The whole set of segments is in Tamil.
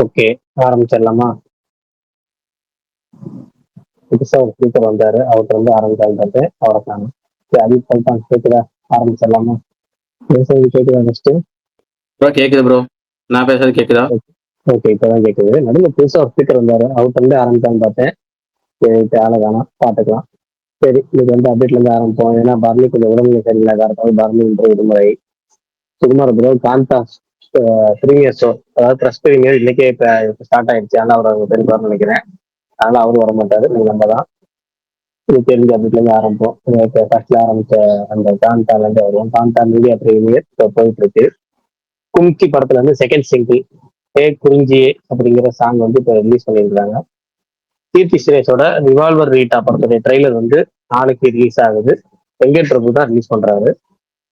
ஓகே, ஆரம்பிச்சிடலாமா? புதுசா ஒரு ஸ்பீக்கர் வந்தாரு, அவர்கிட்ட வந்து ஆரம்பிச்சாரு, அவரை காணும். சரி, அஜித் சொல்லிட்டான், கேக்குதா? ஆரம்பிச்சிடலாமா? பேசுறது கேக்குதா ஃபர்ஸ்ட்? ப்ரோ கேக்குது ப்ரோ. நான் பேசுறது கேக்குதா? ஓகே, இப்பதான் கேக்குது. நடுவில் புதுசா ஒரு ஸ்பீக்கர் வந்தாரு, அவர்கிட்ட இருந்து ஆரம்பிச்சான்னு பார்த்தேன். சரி, ஆளை காணோம், பாத்துக்கலாம். சரி, இன்னைக்கு வந்து அப்டேட்ல இருந்து ஆரம்பிப்போம். ஏன்னா பர்னி கொஞ்சம் உடல்நிலை சரியில்லாத இருக்காது. பர்னி இன்று விடுமுறை. Sukumar bro Kaantha premiere show, அதாவது ப்ரெஸ் ப்ரீமியர் இன்னைக்கே இப்ப ஸ்டார்ட் ஆயிடுச்சு. ஆனால் அவர் அவங்க பெரும்பாலும் நினைக்கிறேன். அதனால அவரும் வர மாட்டாரு, நீங்க நம்ம தான். இது தெரிஞ்ச அப்டேட்ல இருந்து ஆரம்பிப்போம். இப்போ ஃபர்ஸ்ட்ல ஆரம்பிச்ச அந்த காந்தால இருந்து வருவோம். காந்தா மீடியா ப்ரீமியர் இப்போ போயிட்டு இருக்கு. கும்கி படத்துல வந்து செகண்ட் சிங்கிள் ஏ குறிஞ்சியே அப்படிங்கிற சாங் வந்து இப்போ ரிலீஸ் பண்ணியிருக்காங்க. கீர்த்தி சுரேஷோட ரிவால்வர் ரீட்டா படத்துடைய ட்ரெய்லர் வந்து நாளைக்கு ரிலீஸ் ஆகுது. வெங்கட் பிரபு தான் ரிலீஸ் பண்றாரு.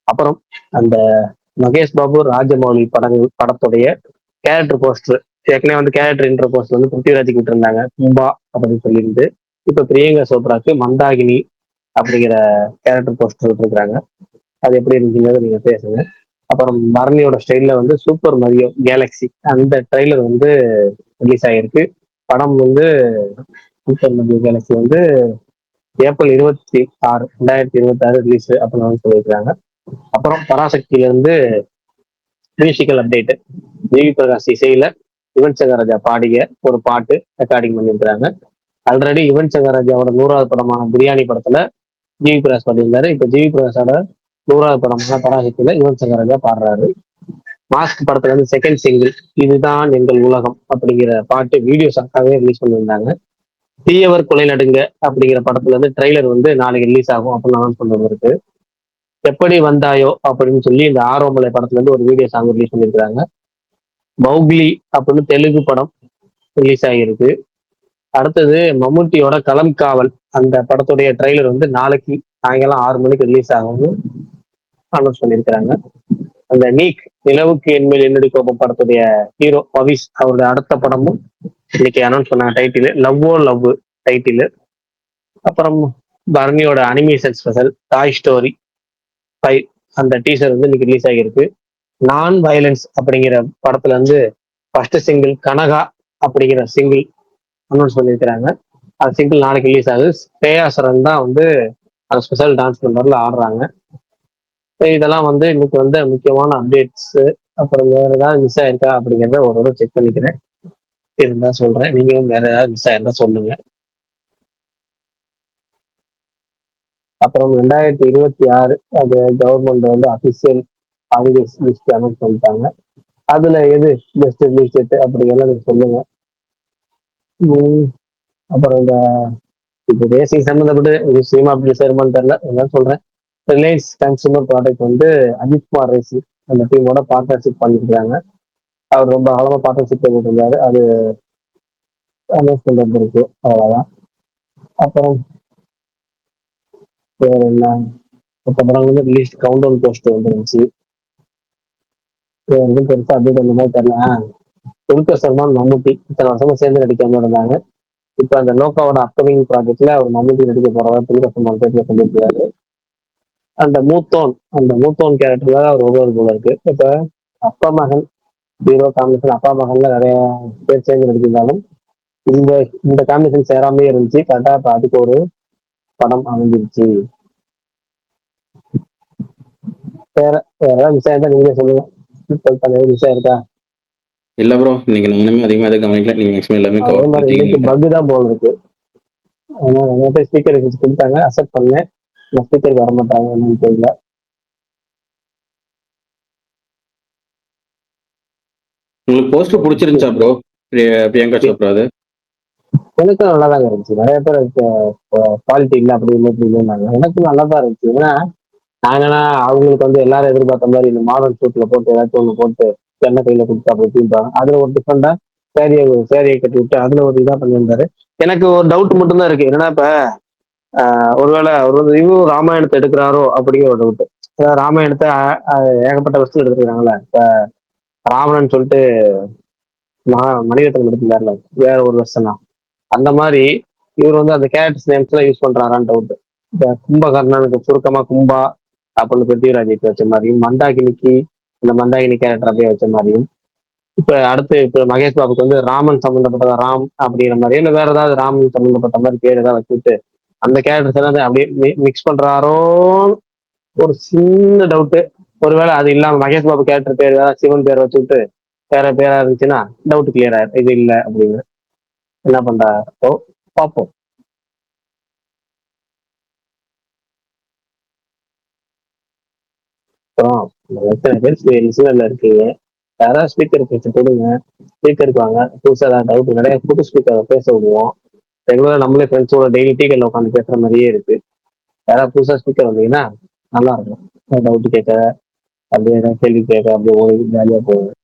அப்புறம் அந்த மகேஷ் பாபு ராஜமௌலி படத்துடைய கேரக்டர் போஸ்டர், ஏற்கனவே வந்து கேரக்டர் இன்டர் போஸ்டர் வந்து பிருத்திவிராஜுக்கு விட்டுருந்தாங்க, கும்பா அப்படின்னு சொல்லியிருந்து. இப்ப பிரியங்கா சோப்ராக்கு மந்தாகினி அப்படிங்கிற கேரக்டர் போஸ்டர் விட்டுருக்காங்க. அது எப்படி இருந்துச்சுங்கிறது நீங்க பேசுங்க. அப்புறம் பரணியோட ஸ்டைல்ல வந்து சூப்பர் மரியோ கேலக்சி அந்த ட்ரெய்லர் வந்து ரிலீஸ் ஆகிருக்கு. படம் வந்து சூப்பர் மரியோ கேலக்சி வந்து ஏப்ரல் 26, 2026 ரிலீஸ் அப்படின்னு சொல்லியிருக்காங்க. அப்புறம் பராசக்தியில இருந்து மியூசிக்கல் அப்டேட். ஜிவி பிரகாஷ் இசையில யுவன் சங்கர் ராஜா பாடிய ஒரு பாட்டு ரெக்கார்டிங் பண்ணியிருக்கிறாங்க. ஆல்ரெடி யுவன் சங்கர் ராஜாவோட 100வது படமான பிரியாணி படத்துல ஜிவி பிரகாஷ் பாடியிருந்தாரு. இப்ப ஜிவி பிரகாஷோட 100வது படமான பராசக்தியில யுவன் சங்கர் ராஜா பாடுறாரு. மாஸ்க் படத்துல வந்து செகண்ட் சிங்கிள் இதுதான் எங்கள் உலகம் அப்படிங்கிற பாட்டு வீடியோ சாங்காவே ரிலீஸ் பண்ணியிருந்தாங்க. தீயவர் கொலை நடுங்க அப்படிங்கிற படத்துல இருந்து ட்ரெய்லர் வந்து நாளைக்கு ரிலீஸ் ஆகும் அப்படின்னு அனௌன்ஸ் பண்ணி இருக்கு. எப்படி வந்தாயோ அப்படின்னு சொல்லி இந்த ஆரோமலை படத்துல இருந்து ஒரு வீடியோ சாங் ரிலீஸ் பண்ணியிருக்காங்க. மௌக்லி அப்படின்னு தெலுங்கு படம் ரிலீஸ் ஆகியிருக்கு. அடுத்தது மம்முட்டியோட களம் காவல் அந்த படத்துடைய ட்ரெய்லர் வந்து நாளைக்கு சாயங்காலம் 6 மணிக்கு ரிலீஸ் ஆகும்னு அனௌன்ஸ் பண்ணியிருக்கிறாங்க. அந்த நீக் நிலவுக்கு என்மேல் என்னடி கோபம் படத்துடைய ஹீரோ பவிஷ் அவருடைய அடுத்த படமும் இன்னைக்கு அனௌன்ஸ் பண்ணாங்க. டைட்டில் லவ்வோ லவ் டைட்டில். அப்புறம் பரணியோட அனிமேஷன் ஸ்பெஷல் டாய் ஸ்டோரி 5 அந்த டீசர் வந்து இன்னைக்கு ரிலீஸ் ஆகியிருக்கு. நான் வயலன்ஸ் அப்படிங்கிற படத்துல இருந்து ஃபர்ஸ்ட் சிங்கிள் கனகா அப்படிங்கிற சிங்கிள் அனௌன்ஸ் பண்ணியிருக்கிறாங்க. அந்த சிங்கிள் நாளைக்கு ரிலீஸ் ஆகுது. ஸ்ரேயாசரன் தான் வந்து அந்த ஸ்பெஷல் டான்ஸ் நம்பர்ல ஆடுறாங்க. இதெல்லாம் வந்து இன்னைக்கு வந்து முக்கியமான அப்டேட்ஸ். அப்புறம் வேற ஏதாவது மிஸ் ஆயிருக்கா அப்படிங்கிறத ஒரு செக் பண்ணிக்கிறேன். இருந்தா சொல்றேன், நீங்களும் வேற ஏதாவது மிஸ் ஆயிருந்தா சொல்லுங்க. அப்புறம் 2026 அது கவர்மெண்ட் வந்து அபிஷியல் ஹாலிடேஸ் லிஸ்ட் அனௌன்ஸ் பண்ணிட்டாங்க. அதுல எது பெஸ்ட் ரிலீஸ் டேட் அப்படிங்கிறத நீங்க சொல்லுங்க. அப்புறம் இந்த இப்போ ரேசிங் சம்மந்தப்பட்டு சினிமா அப்படி சேருமான்னு தெரியல, என்ன சொல்றேன். ரிலையன்ஸ் கன்சூமர் ப்ராடக்ட் வந்து அஜித்குமார் ரேசிங் அந்த டீமோட பார்ட்னர்ஷிப் பண்ணிருக்காங்க. அவர் ரொம்ப காலமா பார்ட்னர்ஷிப் பண்ணிருந்தாரு, அது அனௌன்ஸ் பண்றது இருக்கு, அவ்வளவுதான். அப்புறம் வேற என்ன, மற்ற படம் வந்து ரிலீஸ் கவுண்ட் டவுன் போஸ்ட் வந்துருந்துச்சு. எதுவும் பெருசா அப்டேட் அந்த மாதிரி தெரியல. துல்கர் சல்மான் மம்முட்டி இத்தனை வருஷமா சேர்ந்து நடிக்காம இருந்தாங்க. இப்ப அந்த லோகாவோட அப்கமிங் ப்ராஜெக்ட்ல அவர் மம்முட்டி நடிக்க போறதா துல்கர் சல்மான் பேர்ல சொல்லியிருக்காரு. அந்த மூத்தோன் கேரக்டர்ல அவர் ஒருவர் போல இருக்கு. இப்ப அப்பா மகன் ஹீரோ காம்பினேஷன், அப்பா மகன்ல நிறைய பேர் சேர்ந்து நடிச்சிருந்தாலும் இந்த இந்த காம்பினேஷன் சேராமே இருந்துச்சு. கரெக்டா இப்ப அதுக்கு ஒரு படம் அமைஞ்சிருச்சு. வேற வேற விஷயம் இருந்தா நீங்களே சொல்லுங்க. விஷயம் இருக்கா? இல்ல ப்ரோ, இன்னைக்கு நானுமே அதிகமா எதுவும் கவனிக்கல. நீங்க மேக்ஸிமம் எல்லாமே அதே கவர் மாதிரி இன்னைக்கு பண்ணிட்டீங்க. பக் தான் போல இருக்கு. அதனால நிறைய பேர் ஸ்பீக்கர் கொடுத்தாங்க, அக்செப்ட் பண்ணேன். ஸ்பீக்கருக்கு வர மாட்டாங்க என்னன்னு தெரியல. உங்களுக்கு போஸ்டர் பிடிச்சிருந்துச்சா ப்ரோ? பிரியங்கா சோப்ரா அது எனக்கும் நல்லா தாங்க இருந்துச்சு. நிறைய பேர் குவாலிட்டி இல்லை அப்படி இல்லை இப்படி இல்லைன்னாங்க. எனக்கும் நல்லா தான் இருந்துச்சு. ஏன்னா நாங்கன்னா அவங்களுக்கு வந்து எல்லாரும் எதிர்பார்த்த மாதிரி இந்த மாடல் சூட்ல போட்டு ஏதாச்சும் ஒண்ணு போட்டு எண்ணெய் கையில கொடுத்து அப்படி தீர்ப்பாங்க. அதுல ஒரு டிஃப்ரெண்டா சேரியை கட்டி விட்டு அதுல ஒரு இதா பண்ணியிருந்தாரு. எனக்கு ஒரு டவுட் மட்டும் தான் இருக்கு. என்னன்னா இப்ப ஒருவேளை அவர் வந்து இவரும் ராமாயணத்தை எடுக்கிறாரோ அப்படிங்கிற ஒரு டவுட். ராமாயணத்தை ஏகப்பட்ட வருஷம் எடுத்துருக்காங்கல்ல. இப்ப ராவணன் சொல்லிட்டு மணிரத்னம் எடுத்திருந்தாருல, வேற ஒரு வருஷம் தான். அந்த மாதிரி இவர் வந்து அந்த கேரக்டர்ஸ் நேம்ஸ் எல்லாம் யூஸ் பண்றாரான்னு டவுட். இந்த கும்பகர்ணனுக்கு சுருக்கமா கும்பா அப்படின்னு பிருத்திவிராஜுக்கு வச்ச மாதிரியும், மந்தாகினிக்கு இந்த மந்தாகினி கேரக்டர் அப்படியே வச்ச மாதிரியும், இப்ப அடுத்து இப்ப மகேஷ் பாபுக்கு வந்து ராமன் சம்பந்தப்பட்டதா ராம் அப்படிங்கிற மாதிரி இல்ல வேற ஏதாவது ராம் சம்பந்தப்பட்ட மாதிரி பேர் ஏதாவது வச்சுட்டு அந்த கேரக்டர்ஸ் எல்லாம் அப்படியே மிக்ஸ் பண்றாரோ ஒரு சின்ன டவுட். ஒருவேளை அது இல்லாம மகேஷ் பாபு கேரக்டர் பேர் ஏதாவது சிவன் பேர் வச்சுட்டு வேற பேரா இருந்துச்சுன்னா டவுட் கிளியர் ஆயிரும் இது இல்ல அப்படின்னு என்ன பண்றாரோ பார்ப்போம். அப்புறம் எத்தனை பேர் லிசனர்ல இருக்கீங்க, யாராவது ஸ்பீக்கர் பேச கொடுங்க. ஸ்பீக்கருக்கு வாங்க, புதுசா ஏதாவது டவுட் நிறைய புது ஸ்பீக்கரை பேச விடுவோம். ரெகுலரா நம்மளே ஃப்ரெண்ட்ஸோட டெய்லி டீக்கெட்ல உட்காந்து பேசுற மாதிரியே இருக்கு. யாராவது புதுசா ஸ்பீக்கர் வந்தீங்கன்னா நல்லா இருக்கும். டவுட் கேட்க அப்படியே ஏதாவது கேள்வி கேட்க அப்படியே ஓடி ஜாலியா போகும்.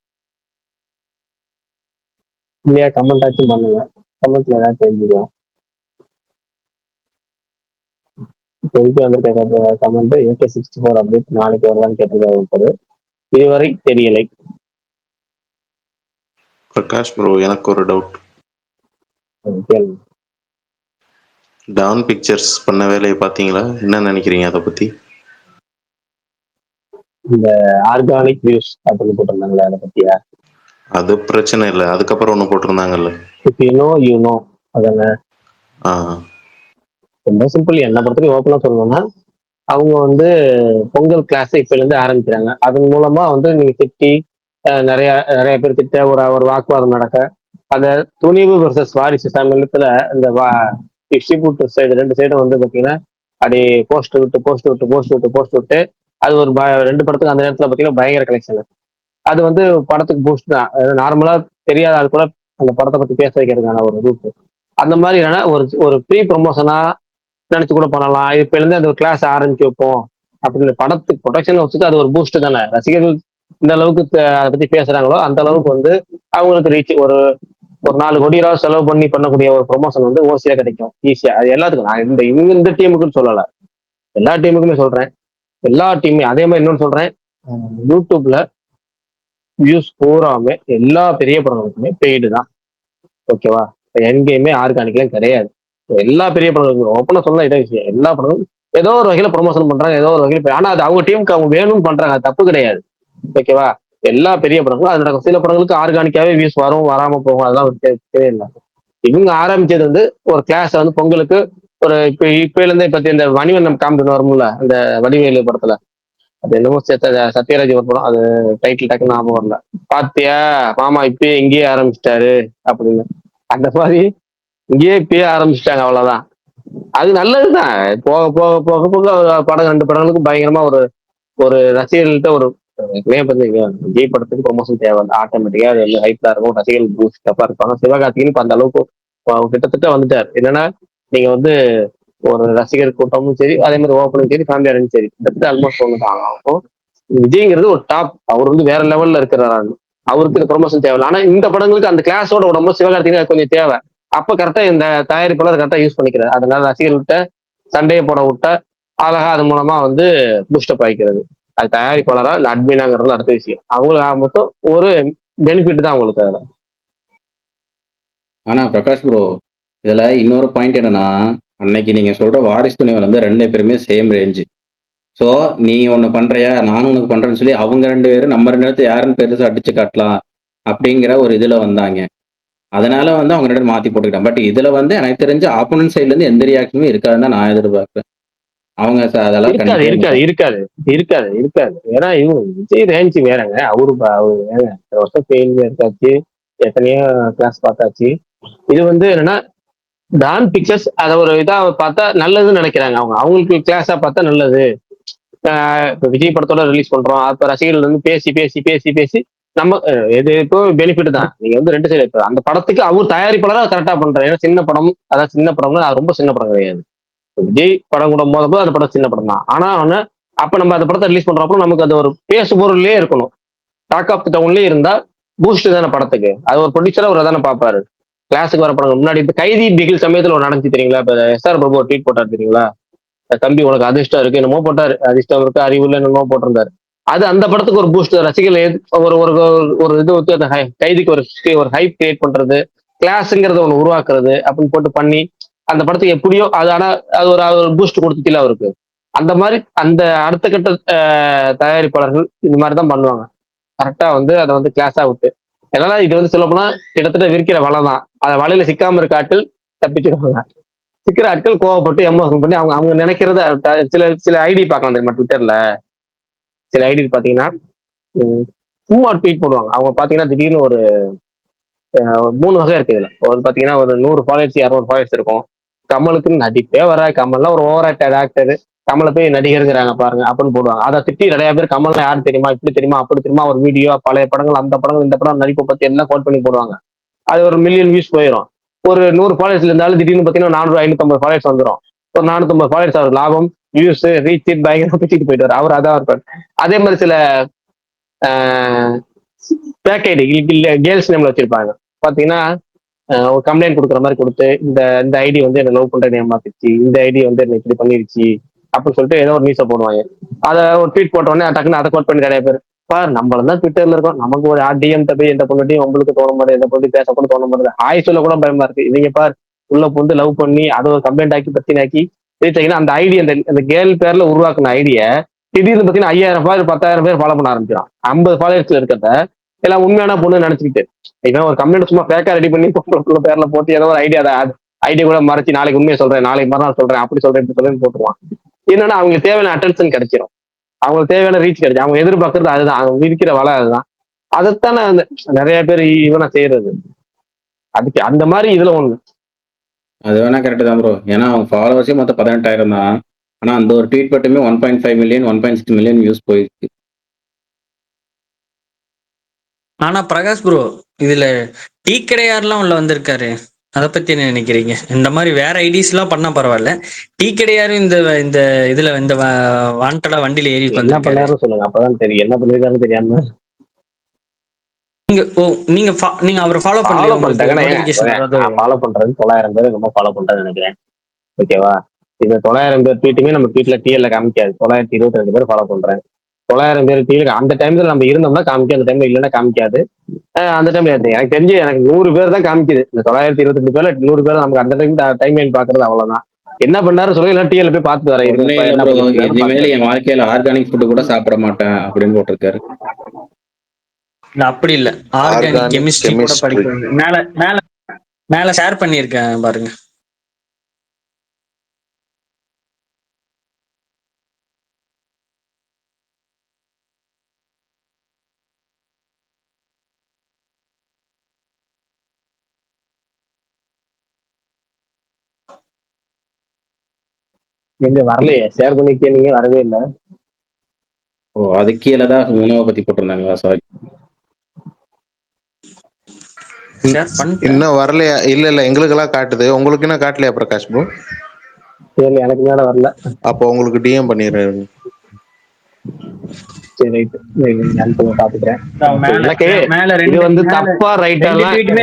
இல்லையா கமெண்ட் ஆச்சும் பண்ணுங்க, கமெண்ட்ல ஏதாவது தெரிஞ்சுக்கலாம். இப்போதைக்கு வந்திருக்க கமெண்ட் AK64 அப்டேட் நாளைக்கு வரலான்னு கேட்டது இதுவரை தெரியலை. பிரகாஷ் ப்ரோ, எனக்கு ஒரு டவுட். கேள்வி டான் பிக்சர்ஸ் பண்ண வேலையை பார்த்தீங்களா? என்ன நினைக்கிறீங்க அதை பத்தி? இந்த ஆர்கானிக் வியூஸ் அப்படின்னு போட்டிருந்தாங்களே அதை பத்தியா? அது பிரச்சனை இல்லை, அதுக்கப்புறம் ஒன்று போட்டிருந்தாங்கல்ல. If you know you know அதானே? ஆ ரொம்ப சிம்பிள். என்ன பொறுத்தவரைக்கும் ஓப்பனா சொல்லணும்னா அவங்க வந்து பொங்கல் கிளாஸ் இப்பல இருந்து ஆரம்பிக்கிறாங்க. அதன் மூலமா வந்து நீங்க திட்டி நிறைய நிறைய பேர் திட்ட ஒரு வாக்குவாதம் நடக்க அந்த துணிவு versus வாரிசு சமயத்துல இந்த டிஸ்ட்ரிபியூட்டர் சைடு ரெண்டு சைடும் வந்து பாத்தீங்கன்னா அப்படியே போஸ்ட் விட்டு அது ஒரு ரெண்டு படத்துக்கு அந்த நேரத்துல பாத்தீங்கன்னா பயங்கர கலெக்ஷன். அது வந்து படத்துக்கு பூஸ்ட் தான். நார்மலா தெரியாத ஆள் கூட அந்த படத்தை பத்தி பேச வைக்கிறதுக்கான ஒரு ரூட். அந்த மாதிரி என்னன்னா ஒரு ஒரு ப்ரீ ப்ரொமோஷனா நினைச்சு கூட பண்ணலாம். இப்ப இருந்து அந்த கிளாஸ் ஆரம்பிச்சு வைப்போம் அப்படின்னு படத்துக்கு ப்ரொடக்ஷன் வச்சுட்டு அது ஒரு பூஸ்ட் தானே. ரசிகர்கள் இந்த அளவுக்கு அதை பத்தி பேசுறாங்களோ அந்த அளவுக்கு வந்து அவங்களுக்கு ரீச் ஒரு ஒரு 4 கோடி ரூபாய் செலவு பண்ணி பண்ணக்கூடிய ஒரு ப்ரொமோஷன் வந்து ஓசியா கிடைக்கும் ஈஸியா. அது எல்லாத்துக்கும் நான் இந்த டீமுக்குன்னு சொல்லல, எல்லா டீமுக்குமே சொல்றேன். எல்லா டீமுமே அதே மாதிரி இன்னொன்னு சொல்றேன், யூடியூப்ல வியூஸ் பூராமே எல்லா பெரிய படங்களுக்குமே பெய்டு தான். ஓகேவா? எங்கேயுமே ஆர்கானிக்லாம் கிடையாது. எல்லா பெரிய படங்களுக்கும் ஓப்பனா சொல்ல இதே விஷயம். எல்லா படங்களும் ஏதோ ஒரு வகையில ப்ரொமோஷன் பண்றாங்க, ஏதோ ஒரு வகையில. ஆனா அது அவங்க டீமுக்கு அவங்க வேணும்னு பண்றாங்க, அது தப்பு கிடையாது. ஓகேவா? எல்லா பெரிய படங்களும் அது நடக்கும். சில படங்களுக்கு ஆர்கானிக்காவே வியூஸ் வரும், வராம போகும், அதெல்லாம் ஒரு தேவையே இல்லை. இவங்க ஆரம்பிச்சது வந்து ஒரு கிளாஸ் வந்து பொங்கலுக்கு ஒரு இப்ப இருந்தே பத்தி இந்த வணிவண்ணம் காமெடி வரும்ல அந்த வடிவேலு படத்துல, அது என்னமோ சத்யராஜ் ஒரு படம், அது டைட்டில் டக்குன்னு ஞாபகம் வரல. பாத்தியா மாமா இப்பயே இங்கேயே ஆரம்பிச்சிட்டாரு அப்படின்னு. அந்த மாதிரி இங்கேயே இப்பயே ஆரம்பிச்சிட்டாங்க, அவ்வளவுதான். அது நல்லதுதான். போக போக போக போக படம் 2 படங்களுக்கும் பயங்கரமா ஒரு ஒரு ரசிகர்கள்ட்ட ஒரு விஜய் படத்துக்கு ப்ரொமோஷன் தேவை, ஆட்டோமேட்டிக்கா அது வந்து ஹைட்டா இருக்கும், ரசிகர்கள் பூஸ்டப்பா இருப்பாங்க. சிவகார்த்திகேயன் இப்ப அந்த அளவுக்கு கிட்டத்தட்ட வந்துட்டார். என்னன்னா நீங்க வந்து ஒரு ரசிகர் கூட்டமும் சரி, அதே மாதிரி ஓப்பனும் சரி, ஃபேமிலியாரும் சரி, கிட்டத்தட்ட ஆல்மோஸ்ட் ஒண்ணுதான். விஜய்ங்கிறது ஒரு டாப், அவர் வந்து வேற லெவல்ல இருக்கிறாரு. அவருக்கு இந்த ப்ரொமோஷன் தேவை. ஆனா இந்த படங்களுக்கு அந்த கிளாஸோட உடம்பு சிவகார்த்திகேயன் கொஞ்சம் தேவை. அப்ப கரெக்டா இந்த தயாரிப்பாளர் கரெக்டா யூஸ் பண்ணிக்கிறாரு. அதனால ரசிகர்கள்ட்ட சண்டையை போட விட்ட அழகா அது மூலமா வந்து பூஸ்டப் ஆகிக்கிறது. அது தயாரிப்பாளரா இல்ல அட்மினாங்கிறது அடுத்த விஷயம். அவங்களுக்கு மொத்தம் ஒரு பெனிஃபிட் தான் அவங்களுக்கு அதுல. ஆனா பிரகாஷ் ப்ரோ, இதுல இன்னொரு பாயிண்ட் என்னன்னா, அன்னைக்கு நீங்க சொல்ற வாரிசு துணிவில் வந்து 2 பேருமே சேம் ரேஞ்சு. ஸோ நீ ஒன்று பண்றியா, நானும் உனக்கு பண்றேன்னு சொல்லி அவங்க 2 பேரும் நம்ம 2 பேர்த்து யாருன்னு பெருசா அடிச்சு காட்டலாம் அப்படிங்கிற ஒரு இதுல வந்தாங்க. அதனால வந்து அவங்க 2 பேரும் மாத்தி போட்டுக்கிட்டாங்க. பட் இதுல வந்து எனக்கு தெரிஞ்ச ஆப்போனன்ட் சைட்ல இருந்து எந்த ரியாக்ஷனுமே இருக்காதுன்னு தான் நான் எதிர்பார்க்கிறேன். அவங்க அதெல்லாம் இருக்காது கண்டிப்பா இருக்காது இருக்காது இருக்காது இருக்காது. ஏன்னா இவங்க விஜய் ரேஞ்சு வேறங்க. அவரு ஏங்க இத்தனை வருஷம் ஃபெயிலியர் இருக்காச்சு, எத்தனையோ கிளாஸ் பார்த்தாச்சு. இது வந்து என்னன்னா டான் பிக்சர்ஸ் அதை ஒரு இதா பார்த்தா நல்லதுன்னு நினைக்கிறாங்க. அவங்களுக்கு கிளாஸா பார்த்தா நல்லது. இப்ப விஜய் படத்தோட ரிலீஸ் பண்றோம், அப்ப ரசிகர்கள் வந்து பேசி பேசி பேசி பேசி நம்ம எது இப்போ பெனிஃபிட் தான். நீங்க வந்து 2 சைடு அந்த படத்துக்கு அவர் தயாரிப்பாளராக கரெக்டா பண்றாரு. ஏன்னா சின்ன படம், அதாவது சின்ன படம்னா அது ரொம்ப சின்ன படம் கிடையாது. விஜய் படம் கூட போது அந்த படம் சின்ன படம் தான். ஆனா வந்து அப்ப நம்ம அந்த படத்தை ரிலீஸ் பண்றப்போ நமக்கு அது ஒரு பேசு பொருள்லயே இருக்கணும். டாக் ஆஃப் தி டவுன்லயே இருந்தா பூஸ்ட் தானே படத்துக்கு. அது ஒரு ப்ரொடியூசரா ஒரு தானே பாப்பாரு. கிளாஸுக்கு வர படங்கள் முன்னாடி இப்ப கைதி பிகில் சமயத்துல ஒரு நடந்துச்சு தெரியுங்களா? இப்ப SR பிரபு ஒரு ட்வீட் போட்டார் தெரியுங்களா? தம்பி உனக்கு அதிர்ஷ்டம் இருக்கு என்னமோ போட்டாரு, அதிர்ஷ்டம் இருக்கு அறிவு இல்லை என்னமோ போட்டிருந்தாரு. அது அந்த படத்துக்கு ஒரு பூஸ்ட், ரசிகர்கள் ஒரு ஒரு ஒரு இது வந்து அந்த கைதிக்கு ஒரு ஹைப் கிரியேட் பண்றது, கிளாஸ்ங்கிறத ஒண்ணு உருவாக்குறது அப்படின்னு போட்டு பண்ணி அந்த படத்துக்கு எப்படியோ அது. ஆனா அது ஒரு பூஸ்ட் கொடுத்துச்சுல அவருக்கு. அந்த மாதிரி அந்த அடுத்த கட்ட தயாரிப்பாளர்கள் இந்த மாதிரி தான் பண்ணுவாங்க. கரெக்டா வந்து அதை வந்து கிளாஸா விட்டு அதனால இது வந்து சொல்ல போனா கிட்டத்தட்ட விரிக்கிற வலை தான். அதை வலையில சிக்காம இருக்க ஆட்கள் தப்பிச்சிருவாங்க. சிக்கிற ஆட்கள் கோவப்பட்டு எமோஷன் பண்ணி அவங்க அவங்க நினைக்கிறத சில சில ஐடி பார்க்கலாம் தெரியுமா ட்விட்டர்ல. சில ஐடி பாத்தீங்கன்னா சும்மா ட்வீட் போடுவாங்க. அவங்க பாத்தீங்கன்னா திடீர்னு ஒரு 3 வகை இருக்கு இதுல. ஒரு பாத்தீங்கன்னா ஒரு 100 ஃபாலோவர்ஸ் 200 ஃபாலோவர்ஸ் இருக்கும். கமலுக்குன்னு நடிப்பே வர கமல்லாம் ஒரு ஓவர் ஆக்டர் ஆக்டர். கமலை போய் நடிகருங்கிறாங்க பாருங்க அப்படின்னு போடுவாங்க. அதை திட்டி நிறைய பேர் கமல்னா யாரு தெரியுமா, இப்படி தெரியுமா அப்படி தெரியுமா, ஒரு வீடியோ பழைய படங்கள் அந்த படங்கள் இந்த படம் நடிப்பை பத்தி எல்லாம் கோட் பண்ணி போடுவாங்க. அது ஒரு மில்லியன் வியூஸ் போயிடும். ஒரு 100 ஃபாலோவர்ஸ்ல இருந்தாலும் திடீர்னு பாத்தீங்கன்னா 400 550 ஃபாலோவர்ஸ் வந்துடும். ஒரு 450 ஃபாலோவர்ஸ் அவர் லாபம் வியூஸ் ரீச் பயங்கரமா பிச்சுட்டு போயிட்டு அவர் அதான் இருப்பார். அதே மாதிரி சில பேக்கேடு இல்ல கேர்ள்ஸ் நேம்ல வச்சிருப்பாங்க. பாத்தீங்கன்னா ஒரு கம்ப்ளைண்ட் கொடுக்குற மாதிரி கொடுத்து இந்த இந்த ஐடி வந்து என்ன லவ் பண்ற ஏமாத்துச்சு, இந்த ஐடி வந்து என்ன இப்படி பண்ணிருச்சு அப்படின்னு சொல்லிட்டு ஏதோ ஒரு நியூஸை போடுவாங்க. அதை ஒரு ட்வீட் போட்ட உடனே டக்குன்னு அதை கோட் பண்ணி நிறைய பேர் பார் நம்மளும் தான் ட்விட்டர்ல இருக்கோம், நமக்கு ஒரு டிஎம் போய் எந்த பொண்ணுட்டையும் உங்களுக்கு தோண மாட்டேது, எந்த பொண்ணு பேச கூட தோண மாட்டேது, ஆய் சொல்ல கூட பயமா இருக்கு. இவங்க பார் உள்ள வந்து லவ் பண்ணி அதை ஒரு கம்ப்ளைண்ட் ஆக்கி பிரச்சனையாக்கி ரீச்சாங்கன்னா அந்த ஐடி அந்த கேர்ள் பேர்ல உருவாக்குன ஐடிய திடீர்னு பாத்தீங்கன்னா 5000 ஃபாலோவர் 10,000 பேர் ஃபாலோ பண்ண ஆரம்பிச்சிடும். 50 ஃபாலோவர்ஸ்ல இருக்கிறத எல்லாம் உண்மையான பொண்ணு நினைச்சுக்கிட்டு இவன் ஒரு கம்ப்ளைண்ட் சும்மா பேக்கா ரெடி பண்ணி பேர்ல போட்டு ஏதோ ஒரு ஐடியா கூட மறைச்சு நாளைக்கு உண்மையை சொல்றேன் நாளைக்கு மறுநாள் சொல்றேன் அப்படி சொல்றேன் இப்படி சொல்றேன்னு போட்டுருவான். என்னன்னா அவங்களுக்கு தேவையான அட்டென்ஷன் கிடைச்சிடும், அவங்களுக்கு தேவையான ரீச் கிடைக்கும், அவங்க எதிர்பார்க்கறது அதுதான், அவங்க இருக்கிற வலை அதுதான். அதைத்தானே நிறைய பேர் இவனை செய்யறது. அதுக்கு அந்த மாதிரி இதுல ஒண்ணு அது வேணா கரெக்ட் தான் ப்ரோ. ஏன்னா அவங்க ஃபாலோவர்ஸே மொத்தம் 18,000 தான். ஆனா அந்த ஒரு ட்வீட் மட்டுமே 1.5 மில்லியன் 1.6 மில்லியன் வியூஸ் போயிருக்கு. ஆனா பிரகாஷ் ப்ரோ இதுல டீ கடையார்லாம் உள்ள வந்திருக்காரு, அதை பத்தி என்ன நினைக்கிறீங்க? இந்த மாதிரி வேற ஐடிஸ் எல்லாம் பண்ணா பரவாயில்ல, டீ கடையாரும் இந்த இந்த இதுல இந்த வாண்டடா வண்டியில ஏறி என்ன உட்காந்துருக்காரு. பண்ணாருன்னு சொல்லுங்க, அப்பதான் தெரியும் என்ன பண்ணிருக்காருன்னு தெரியாம. நீங்க அவரை ஃபாலோ ஃபாலோ பண்ணல, பண்ணிட்டாங்கன்னா நான் ஃபாலோ பண்றது 900 பேர் ரொம்ப ஃபாலோ பண்றேன்னு நினைக்கிறேன். ஓகேவா, இந்த 900 பேர் ட்வீட்டுமே நம்ம ட்வீட்ல டிஎல்ல காமிக்காது. 922 பேர் ஃபாலோ பண்றேன். 900 பேர் டிஎல் அந்த டைம்ல நம்ம இருந்தோம்னா காமிக்கும், அந்த டைம்ல இல்லைன்னா காமிக்காது. அந்த டைம்ல எனக்கு தெரிஞ்சு எனக்கு 100 பேர் தான் காமிக்குது. இந்த 922 பேர்ல 100 பேர் நமக்கு அந்த டைம் லைன் பாக்குறது அவ்வளவுதான். என்ன பண்ணாரு சொல்லுங்க, இல்லை டிஎல் போய் பார்த்து வரேன். இனிமேல் என் வாழ்க்கையில ஆர்கானிக் ஃபுட் கூட சாப்பிட மாட்டேன் அப்படின்னு போட்டிருக்காரு. அப்படி இல்ல, ஆர்கானிக் கெமிஸ்ட்ரி கூட படிக்கிறது. மேல மேல மேல ஷேர் பண்ணியிருக்கேன் பாருங்க. எங்க வரலையே, ஷேர் பண்ணிக்கே நீங்க வரவே இல்லை. ஓ அது கீழே தான் உணவை பத்தி போட்டிருந்தாங்களா? சாரி, இன்னும் வரலையா? இல்ல இல்ல எங்களுக்கு எல்லாம் காட்டுது, உங்களுக்கு என்ன காட்டலையா பிரகாஷ் ப்ரோ? சரி எனக்கு மேல வரல. அப்போ உங்களுக்கு டிஎம் பண்ணிடுறேன். சரி ரைட், பாத்துக்கிறேன். எனக்கு இது வந்து தப்பா ரைட்டா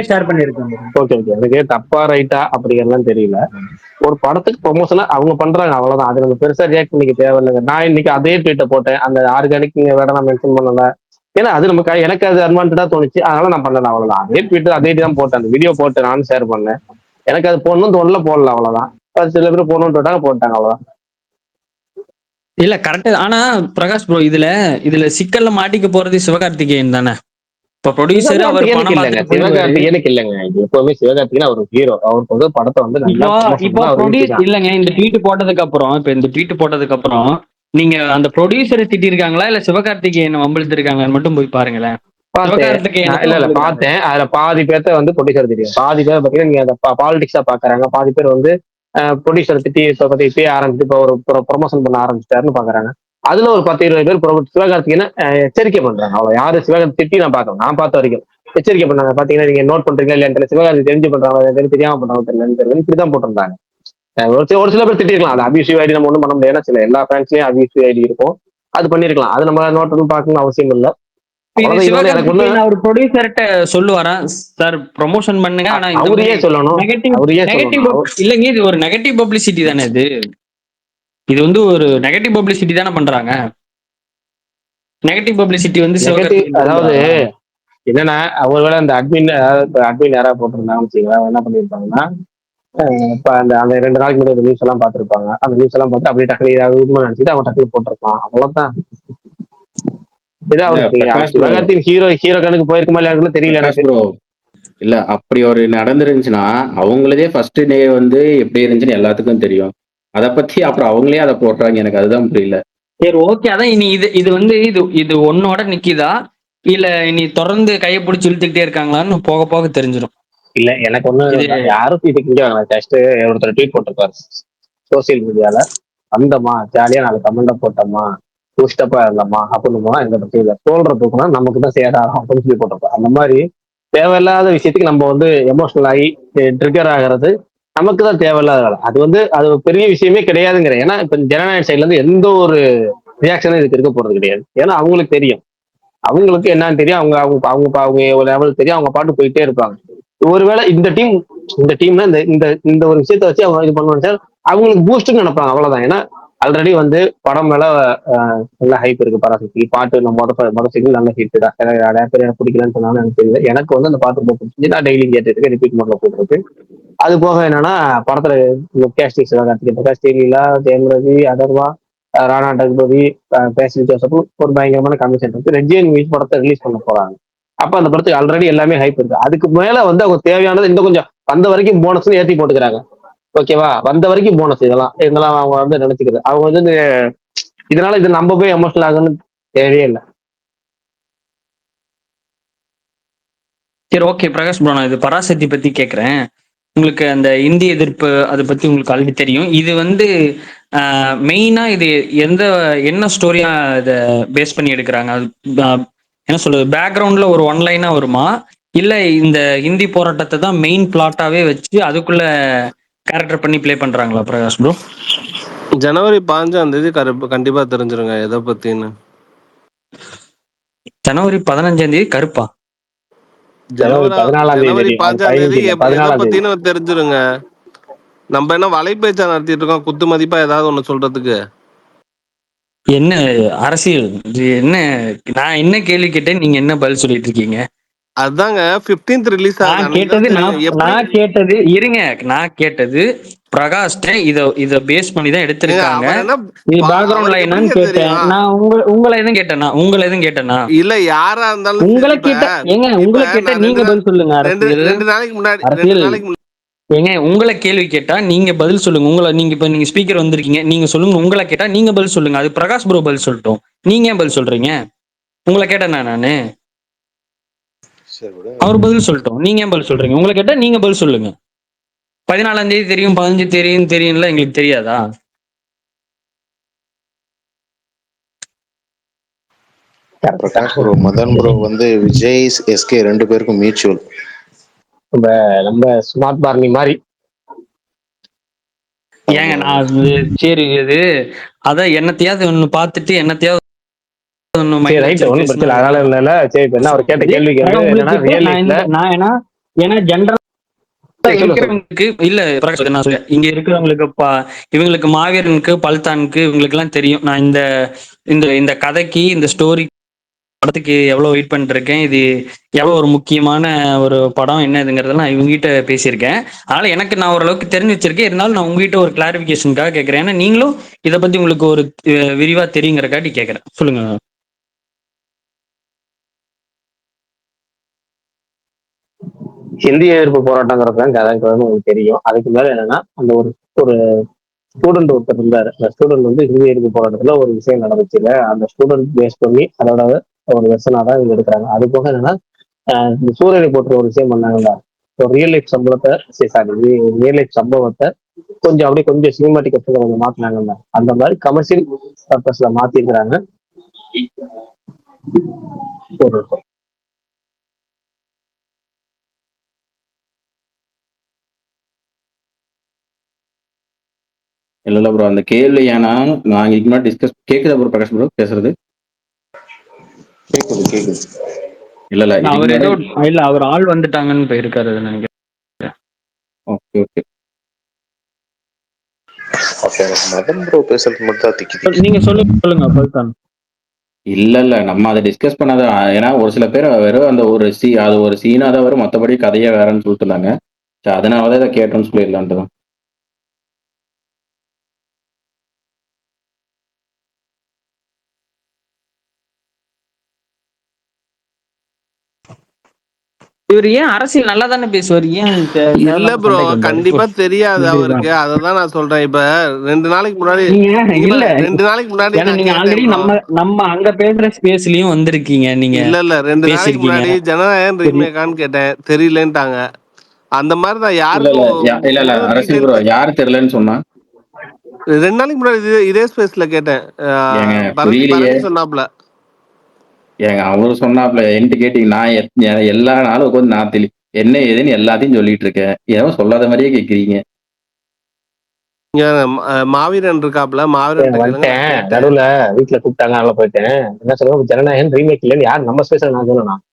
ஷேர் பண்ணிருக்கேன். ஓகே ஓகே, எனக்கு தப்பா ரைட்டா அப்படிங்கறதுலாம் தெரியல. ஒரு படத்துக்கு ப்ரொமோஷனா அவங்க பண்றாங்க அவ்வளவுதான், அது நம்ம பெருசா ரியாக்ட் பண்ணிக்க தேவையில்லைங்க. நான் இன்னைக்கு அதே ட்வீட்டை போட்டேன், அந்த ஆர்கானிக் வேட நான் மென்ஷன் பண்ணல. ஏன்னா அது நமக்கு எனக்கு அது அட்வான்டேஜா தோணுச்சு, அதனால நான் பண்ணல அவ்வளவுதான். அதே ட்வீட் அதே தான் போட்டேன், அந்த வீடியோ போட்டு நானும் ஷேர் பண்ணேன். எனக்கு அது போடணும் தோணல, போடல அவ்வளவுதான். அது சில பேர் போடணும்னு போட்டாங்க அவ்வளவுதான். இல்ல கரெக்ட். ஆனா பிரகாஷ் ப்ரோ இதுல சிக்கல்ல மாட்டிக்க போறது சிவகார்த்திகேயன் தானே. இப்ப ப்ரொடியூசர் அவர் சிவகார்த்திகேயனுக்கு இல்லைங்க, இது எப்பவுமே சிவகார்த்திகேயன் அவர் ஹீரோ, அவருக்கு வந்து படத்தை வந்து இப்போ ப்ரொடியூசர் இல்லங்க. இந்த ட்வீட் போட்டதுக்கு அப்புறம் நீங்க அந்த ப்ரொடியூசரை திட்டிருக்காங்களா இல்ல சிவகார்த்திகேயன் வம்பிழுத்திருக்காங்கன்னு மட்டும் போய் பாருங்களேன். பார்த்தேன், அதுல பாதி பேர்த்த வந்து ப்ரொடியூசர் தெரியும், பாதி பேர் பாத்தீங்கன்னா நீங்க அந்த பாலிடிக்ஸா பாக்குறாங்க, பாதி பேர் வந்து ப்ரொடியூசர் திட்டி இப்ப ஆரம்பிச்சு இப்ப ஒரு ப்ரொமோஷன் பண்ண ஆரம்பிச்சிட்டாருன்னு பாக்குறாங்க. அதுல ஒரு 10-20 பேர் சிவகார்த்திகேயன் எச்சரிக்கை பண்றாங்க. அவ்வளவு யாரு சிவகார்த்தி திட்டி நான் பார்த்த வரைக்கும் எச்சரிக்கை பண்ணாங்க. பாத்தீங்கன்னா நீங்க நோட் பண்றீங்களா இல்லையா, சிவகார்த்தி தெரிஞ்சு பண்றாங்க தெரியாம பண்றாங்க தெரியல, இப்படிதான் போட்டிருந்தாங்க. ஒரு சில பேர் திட்டிருக்கலாம், அது அபியூசிவ் ஐடி நம்ம ஒண்ணும் பண்ண முடியாது. சில எல்லா ஃபேன்ஸ்லயும் அபியூசிவ் ஐடி இருக்கும், அது பண்ணிருக்கலாம், அது நம்ம நோட் பண்ணி பார்க்கணும் அவசியம் இல்லை. அவர் ப்ரொடியூசர்ட்ட சொல்லுவாரா சார் ப்ரொமோஷன் பண்ணுங்க, ஆனா அவரே சொல்லணும். இல்லங்க இது ஒரு நெகட்டிவ் பப்ளிசிட்டி தானே, இது வந்து ஒரு நெகட்டிவ் பப்ளிசிட்டி தானே பண்றாங்க. நெகட்டிவ் பப்ளிசிட்டி வந்து அதாவது என்னன்னா ஒருவேளை அந்த அட்மின் யாராவது போட்டிருந்தாங்க வச்சுங்களா, என்ன பண்ணிருப்பாங்கன்னா இப்ப அந்த 2 நாளைக்கு முன்னாடி நியூஸ் எல்லாம் பார்த்திருப்பாங்க. அந்த நியூஸ் எல்லாம் பார்த்து அப்படியே டக்குனு நினைச்சிட்டு அவங்க டக்குனு போட்டிருப்பான், அவ்வளவுதான். இதான் இல்ல அவருக்கு பிரகாஷ் ப்ரோ, சிவகார்த்தின் ஹீரோ கணக்கு போயிருக்குமா இல்லையான்னு தெரியல பிரகாஷ் எனக்கு. ப்ரோ, இல்ல அப்படி ஒரு நடந்துருந்துச்சுன்னா அவங்களதே ஃபர்ஸ்ட் டே வந்து எப்படி இருந்துச்சுன்னு எல்லாத்துக்கும் தெரியும். அத பத்தி அப்புறம் அவங்களே அதை போடுறாங்க, எனக்கு அதுதான் புரியல. சரி ஓகே, அதான் இனி இது இது வந்து இது இது ஒன்னோட நிக்குதா இல்ல இனி தொடர்ந்து கையை பிடிச்சி இழுத்துக்கிட்டே இருக்காங்களான்னு போக போக தெரிஞ்சிடும். இல்ல எனக்கு ஒண்ணு இது யாரும் இதுக்கு இங்க ஜஸ்ட் ஒருத்தர் ட்வீட் போட்டிருப்பாரு சோசியல் மீடியால, வந்தோமா ஜாலியா நாலு கமெண்ட போட்டோமா பூஸ்டப்பா இருந்தோமா அப்படின்னு எங்க பத்தி இல்ல, சொல்றதுக்குன்னா நமக்கு தான் சேதாரம் அப்படின்னு சொல்லி போட்டிருப்போம். அந்த மாதிரி தேவையில்லாத விஷயத்துக்கு நம்ம வந்து எமோஷனல் ஆகி ட்ரிகர் ஆகிறது நமக்கு தான் தேவையில்லாத வேலை. அது வந்து அது ஒரு பெரிய விஷயமே கிடையாதுங்கிறேன். ஏன்னா இப்ப ஜனநாயக சைட்ல இருந்து எந்த ஒரு ரியாக்ஷனும் இதுக்கு இருக்க போறது கிடையாது. ஏன்னா அவங்களுக்கு தெரியும், அவங்களுக்கு என்னன்னு தெரியும், அவங்க அவங்க அவங்க அவங்க ஒரு லெவல் தெரியும், அவங்க பாட்டு போயிட்டே இருப்பாங்க. ஒருவேளை இந்த டீம்ல இந்த இந்த இந்த ஒரு விஷயத்த வச்சு அவங்க இது பண்ணுவாங்க சார், அவங்களுக்கு பூஸ்ட்னு நினைப்பாங்க அவ்வளவுதான். ஏன்னா ஆல்ரெடி வந்து படம் மேல நல்ல ஹைப் இருக்கு. பராசக்தி பாட்டு நம்ம மொத சிங்கிள் நல்ல ஹிட் தான். நிறைய பேர் எனக்கு பிடிக்கலன்னு சொன்னாலும் எனக்கு தெரியல. எனக்கு வந்து அந்த பாட்டு ரொம்ப பிடிச்சி நான் டெய்லி கேட்டுருக்கு, ரிப்பீட் மோட்ல போட்டுருக்கு. அது போக என்னன்னா படத்துல கேஸ்டிங் சிவகார்த்திகேயன், பிரகாஷ் ஸ்ரீலீலா, ஜெயம் ரவி, அதர்வா, ராணா டக்பதி, பேசில் ஜோசப் ஒரு பயங்கரமான கமிஷன் இருக்கு. ரெஜியன் மூவிஸ் படத்தை ரிலீஸ் பண்ண போறாங்க. அப்ப அந்த படத்துக்கு ஆல்ரெடி எல்லாமே ஹைப் இருக்கு. அதுக்கு மேல வந்து அவங்க தேவையானது இன்னும் கொஞ்சம் வந்த வரைக்கும் போனஸ் ஏத்தி போட்டுக்கிறாங்க. ஓகேவா, வந்த வரைக்கும் போனஸ் இதெல்லாம் அவங்க வந்து நினைச்சுக்கிறது. அவங்க வந்து இதனால இது நம்ம போய் எமோஷனல் ஆகணும்னு தேவையே இல்லை. சரி ஓகே பிரகாஷ் ப்ரோ, நான் இது பராசக்தி பத்தி கேட்குறேன். உங்களுக்கு அந்த இந்திய எதிர்ப்பு அதை பத்தி உங்களுக்கு ஆல்ரெடி தெரியும். இது வந்து மெயினா இது என்ன ஸ்டோரியா இதை பேஸ் பண்ணி எடுக்கிறாங்க? அது என்ன சொல்றது, பேக்ரவுண்ட்ல ஒரு ஒன்லைனா வருமா இல்ல இந்த இந்தி போராட்டத்தை தான் மெயின் பிளாட்டாவே வச்சு அதுக்குள்ள கேரக்டர் பண்ணி ப்ளே பண்றாங்களா பிரகாஷ் ப்ரோ? ஜனவரி 15 கண்டிப்பா தெரிஞ்சிருங்க எதை பத்தின்னு. ஜனவரி 15 கருப்பா? ஜனவரி 14 ஜனவரி தெரியும், அது 15 இல்லை எதை 14 பத்தின்னு தெரிஞ்சிருங்க. நம்ம என்ன வலைபேச்சா நடத்திட்டு இருக்கோம் குத்து மதிப்பா ஏதாவது ஒண்ணு சொல்றதுக்கு? என்ன அரசியல் இது என்ன? நான் என்ன கேள்வி கேட்டேன், நீங்க என்ன பதில் சொல்லிட்டு இருக்கீங்க? அதாங்க 15th ரிலீஸ் ஆகுது, நான் அன்னைக்கு கேட்டது தான் தெரியும் எப்படி. நான் கேட்டது பிரகாஷ் இத பேஸ் பண்ணி தான் ஏங்க எடுத்திருக்காங்க, அவர் என்ன இது பேக்ரவுண்ட் அவருக்கு லைனான்னு எப்படிங்க கேட்டேன். தெரியும்? நான் உங்களை எதுவும் கேட்டேனா? இல்ல யாரா இருந்தாலும் சரி. உங்களை இப்ப கேட்ட ஏங்க இப்ப உங்களை கேட்ட நான் நீங்க பதில் சொல்லுங்க. ரெண்டு நாளைக்கு முன்னாடி அரசியல் ஏங்க, உங்களை கேள்வி கேட்டா நீங்க பதில் சொல்லுங்க. நீங்க ஸ்பீக்கர் வந்திருக்கீங்க, நீங்க சொல்லுங்க. உங்களை கேட்டா நீங்க பதில் சொல்லுங்க. அது பிரகாஷ் ப்ரோ பதில் சொல்லட்டும். நீங்க ஏன் பதில் சொல்றீங்க? உங்களை கேட்டேனா நானு? சரி விடுங்க. அவர் பதில் சொல்லட்டும். நீங்க ஏன் பதில் சொல்றீங்க? உங்களை கேட்டா நீங்க பதில் சொல்லுங்க. 14 தெரியும், 15 தெரியும்ல, எங்களுக்கு தெரியாதா? பிரகாஷ் ப்ரோ, மதன் ப்ரோ வந்து விஜய் எஸ்கே ரெண்டு பேருக்கும் மியூச்சுவல். நம்ம ஸ்மார்ட் பார்னி மாதிரி. ஏங்க நான் சரி இது அதான் என்னத்தையாவது ஒண்ணு பார்த்துட்டு என்னத்தையாவது ஒண்ணு சரி மைண்ட்ல ரைட், வச்சு ஒன்றும் பிரச்சனை பேசினா இல்ல. அதனால இல்ல சரி. இப்ப என்ன அவர் கேட்ட கேள்விக்கு வந்து என்னன்னா ரியல் லைஃப்ல நான் ஏன்னா ஜென்ரல் சொல்லு சொல்லு. இருக்கிறவங்களுக்கு இல்ல பிரகாஷ், நான் சொல்றேன், இங்க இருக்கிறவங்களுக்கு இவங்களுக்கு மாவீரனுக்கு பல்தானுக்கு இவங்களுக்கு எல்லாம் தெரியும். நான் இந்த இந்த இந்த கதைக்கு இந்த ஸ்டோரி படத்துக்கு எவ்வளவு வெயிட் பண்ணிட்டு இருக்கேன். இது எவ்வளவு ஒரு முக்கியமான ஒரு படம் என்னதுங்கிறதெல்லாம் இவங்ககிட்ட பேசியிருக்கேன். அதனால எனக்கு நான் ஓரளவுக்கு தெரிஞ்சு வச்சிருக்கேன். இருந்தாலும் நான் உங்ககிட்ட ஒரு கிளாரிபிகேஷனுக்காக கேட்கறேன். ஏன்னா நீங்களும் இதை பத்தி உங்களுக்கு ஒரு விரிவா தெரியுங்கிறக்காட்டி கேட்கறேன். சொல்லுங்க. இந்திய எதிர்ப்பு போராட்டங்கிறது தான் கதைங்கிறது உங்களுக்கு தெரியும். அதுக்கு மேல என்னன்னா அந்த ஒரு ஒரு ஸ்டூடெண்ட் ஒருத்தர் இருந்தாரு. அந்த ஸ்டூடெண்ட் வந்து இந்திய எதிர்ப்பு போராட்டத்துல ஒரு விஷயம் நடந்துச்சுல, அந்த ஸ்டூடெண்ட் பேஸ் பண்ணி அதோட ஒரு வெர்ஷனா தான் இவங்க எடுக்கிறாங்க. அது போக என்னன்னா இந்த சூரியனை போன்ற ஒரு விஷயம் பண்ணாங்கல்ல, ஒரு ரியல் லைஃப் சம்பவத்தை ரியல் லைஃப் சம்பவத்தை கொஞ்சம் சினிமாட்டிக் எஃபெக்ட் கொஞ்சம் மாத்தினாங்கல்ல, அந்த மாதிரி கமர்ஷியல் பர்பஸ்ல மாத்திருக்கிறாங்க. ஒரு இல்ல ப்ரோ, அந்த கேள்வி ஏன்னா நான் இதுக்கு முன்னாடி டிஸ்கஸ் கேக்குதா ப்ரோ பிரகாஷ் ப்ரோ பேசுறது? கேக்குது கேக்குது. இல்ல இதுக்கு அவர் ஏதோ முன்னாடி இல்ல அவர் ஆள் வந்துட்டாங்கன்னு போயிருக்காரு நினைக்கிறேன். Okay okay. Okay, Madhan bro பேசுறது மட்டும் தான் திக்கி திக்கி. நீங்க சொல்லுங்க பல்தான். இல்ல நம்ம அதை டிஸ்கஸ் பண்ணாத. ஏன்னா ஒரு சில பேர் வெறும் அந்த அது ஒரு சீனா தான் வரும், மற்றபடி கதையே வேறன்னு சொல்லிட்டு இருந்தாங்க. சரி, அதனாலதான் இதை கேட்டோம்னு சொல்லிடலான்ட்டு தான். இவர் ஏன் அரசியல் நல்லா தானே பேசுவார், ஏன் இல்ல தேவையில்லாம ப்ரோ, சண்டைக்கு வந்தாரு? கண்டிப்பா தெரியாது புரியுதா? அவருக்கு. அததான் நான் சொல்றேன். இப்ப 2 நாளைக்கு முன்னாடி நீங்க இங்க இல்ல, பாரு, 2 நாளைக்கு முன்னாடி ஏன்னா நான் நீங்க கேட்டேன் ஆல்ரெடி ப்ரோ. நம்ம நம்ம அங்க பேசுற ஸ்பேஸ்லயும் வந்திருக்கீங்க, நீங்க இல்ல 2 நாளைக்கு பேசிருக்கீங்க. முன்னாடி ஜனநாயகன் சரி, ரீமேக்கான்னு கேட்டேன், தெரியலன்ட்டாங்க. அந்த மாதிரி தான் இல்ல இல்ல யாருக்கும் இல்ல முழு அரசியல் ப்ரோ டீட்டெயில்ஸ். யாரு தெரியலன்னு சொன்னா? 2 நாளைக்கு முன்னாடி இதே ஸ்பேஸ்ல கேட்டேன். ஏங்க பரணி புரியலையே. பரணி சொன்னாப்ல. ஏங்க அவரு சொன்னாப்ல என்கிட்ட கேட்டீங்க, நான் எல்லா நாளும் உட்காந்து நான் என்ன ஏதுன்னு எல்லாத்தையும் சொல்லிட்டு இருக்கேன், ஏதோ சொல்லாத மாதிரியே கேட்குறீங்க. இங்க மாவீரன் இருக்காப்ல, மாவீரன் கேளுங்க. நான் வந்துட்டேன், கேட்டேன். நடுவுல வீட்டுல கூப்பிட்டாங்க, அதனால போயிட்டேன். என்ன சொல்லுவோம், ஜனநாயகன் ரீமேக் இல்லைன்னு யார் நம்ம ஸ்பேஸ்ல நான் சொல்லணும்?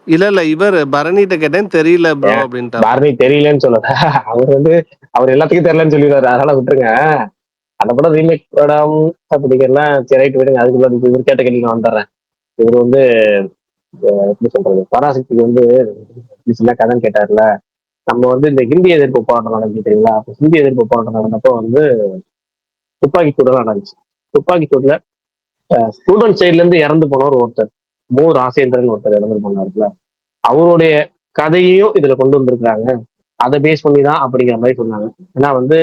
இல்ல இவர் பரணிட்ட கேட்டேன், தெரியல ப்ரோ அப்படின்ட்டாப்ல. பாரதி தெரியலன்னு சொல்லல. அவர் வந்து அவர் எல்லாத்துக்கும் தெரியலன்னு சொல்லிடுவாரு, அதனால விட்டுருங்க. அந்த படம் ரீமேக் படம் அப்படிங்கிறலாம் சரி, ரைட் விடுங்க. அதுக்குள்ள இவர் கேட்ட கேள்வி நான் வந்துடுறேன். இவர் வந்து எப்படி சொல்றது, பராசக்திக்கு வந்து சின்ன கதைன்னு கேட்டார்ல. நம்ம வந்து இந்த ஹிந்தி எதிர்ப்பு போராட்டம் நடந்துச்சு தெரியுங்களா? அப்ப ஹிந்தி எதிர்ப்பு போராட்டம் நடந்தப்போ வந்து துப்பாக்கி சூடுலாம் நடந்துச்சு. துப்பாக்கி சூடுல ஸ்டூடெண்ட் சைட்ல இருந்து இறந்து போனவர் ஒருத்தர், மு ராசேந்திரன் ஒருத்தர் இறந்து போனாருல. அவருடைய கதையையும் இதுல கொண்டு வந்திருக்காங்க. அதை பேஸ் பண்ணி தான் அப்படிங்கிற மாதிரி சொன்னாங்க. ஏன்னா வந்து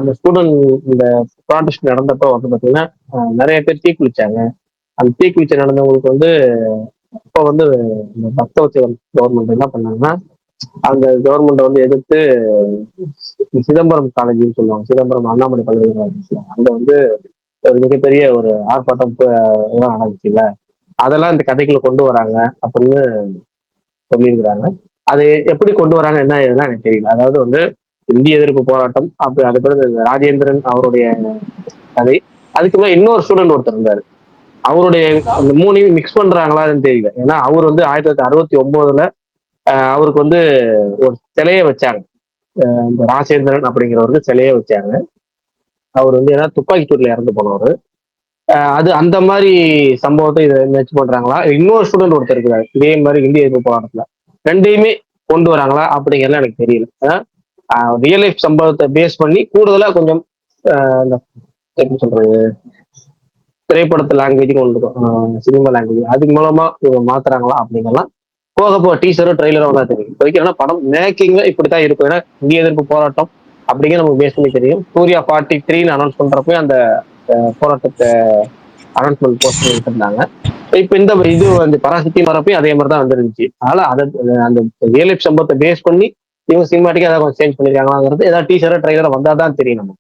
இந்த ஸ்டூடெண்ட் இந்த ப்ராட்டஸ்ட் நடந்தப்போ வந்து பாத்தீங்கன்னா நிறைய பேர் தீக்குளிச்சாங்க. அந்த தீக்குளிச்சு நடந்தவங்களுக்கு வந்து இப்போ வந்து இந்த பக்தவச்சலம் கவர்மெண்ட் என்ன பண்ணாங்கன்னா, அந்த கவர்மெண்ட்டை வந்து எதிர்த்து சிதம்பரம் காலேஜ்னு சொல்லுவாங்க, சிதம்பரம் அண்ணாமலை பல்கலைக்கழகம், அங்க வந்து ஒரு மிகப்பெரிய ஒரு ஆர்ப்பாட்டம் இதெல்லாம் நடந்துச்சுல்ல. அதெல்லாம் இந்த கதைக்குள்ள கொண்டு வராங்க அப்படின்னு சொல்லியிருக்கிறாங்க. அது எப்படி கொண்டு வராங்க என்ன ஏதுன்னா எனக்கு தெரியல. அதாவது வந்து இந்திய எதிர்ப்பு போராட்டம், அப்படி அது பிறகு ராஜேந்திரன் அவருடைய கதை, அதுக்குள்ள இன்னொரு ஸ்டூடெண்ட் ஒருத்தர் இருந்தாரு. அவருடைய அந்த மூணையும் மிக்ஸ் பண்றாங்களான்னு தெரியல. ஏன்னா அவர் வந்து 1969 அவருக்கு வந்து ஒரு சிலையை வச்சாங்க. இந்த ராஜேந்திரன் அப்படிங்கிறவருக்கு சிலையை வச்சாங்க. அவர் வந்து ஏன்னா துப்பாக்கி சூட்ல இறந்து போனவர். அது அந்த மாதிரி சம்பவத்தை இதை மேட்ச் பண்றாங்களா, இன்னொரு ஸ்டூடெண்ட் ஒருத்தர் இருக்கிறாரு இதே மாதிரி இந்திய எதிர்ப்பு போராட்டத்துல, ரெண்டையுமே கொண்டு வராங்களா அப்படிங்கிறதுலாம் எனக்கு தெரியல. ரியல் லைஃப் சம்பவத்தை பேஸ் பண்ணி கூடுதலா கொஞ்சம் இந்த எப்படி சொல்றது, திரைப்படத்து லாங்குவேஜ் கொண்டு சினிமா லாங்குவேஜ் அதுக்கு மூலமா இவங்க மாத்துறாங்களா அப்படிங்கலாம் போக போக டீசரும் ட்ரெய்லரும் தான் தெரியும். இப்போதைக்கு ஏன்னா படம் மேக்கிங்ல இப்படித்தான் இருக்கும். ஏன்னா இந்திய எதிர்ப்பு போராட்டம் அப்படிங்கிற நமக்கு பேஸ் பண்ணி தெரியும். சூர்யா 43 அனௌன்ஸ் பண்றப்ப அந்த போராட்டத்தை அனௌன்ஸ்மெண்ட் போஸ்ட் விட்டுருந்தாங்க. இப்ப இந்த இது வந்து பராசக்தி வரப்பையும் அதே மாதிரி தான் வந்துருந்துச்சு. அதனால அதை அந்த ரியல் லைஃப் சம்பவத்தை பேஸ் பண்ணி இவங்க சினிமாட்டிக்கா ஏதாவது கொஞ்சம் சேஞ்ச் பண்ணிருக்காங்களாங்கிறது ஏதாவது டீசரோ ட்ரெய்லரோ வந்தா தான் தெரியும் நம்ம.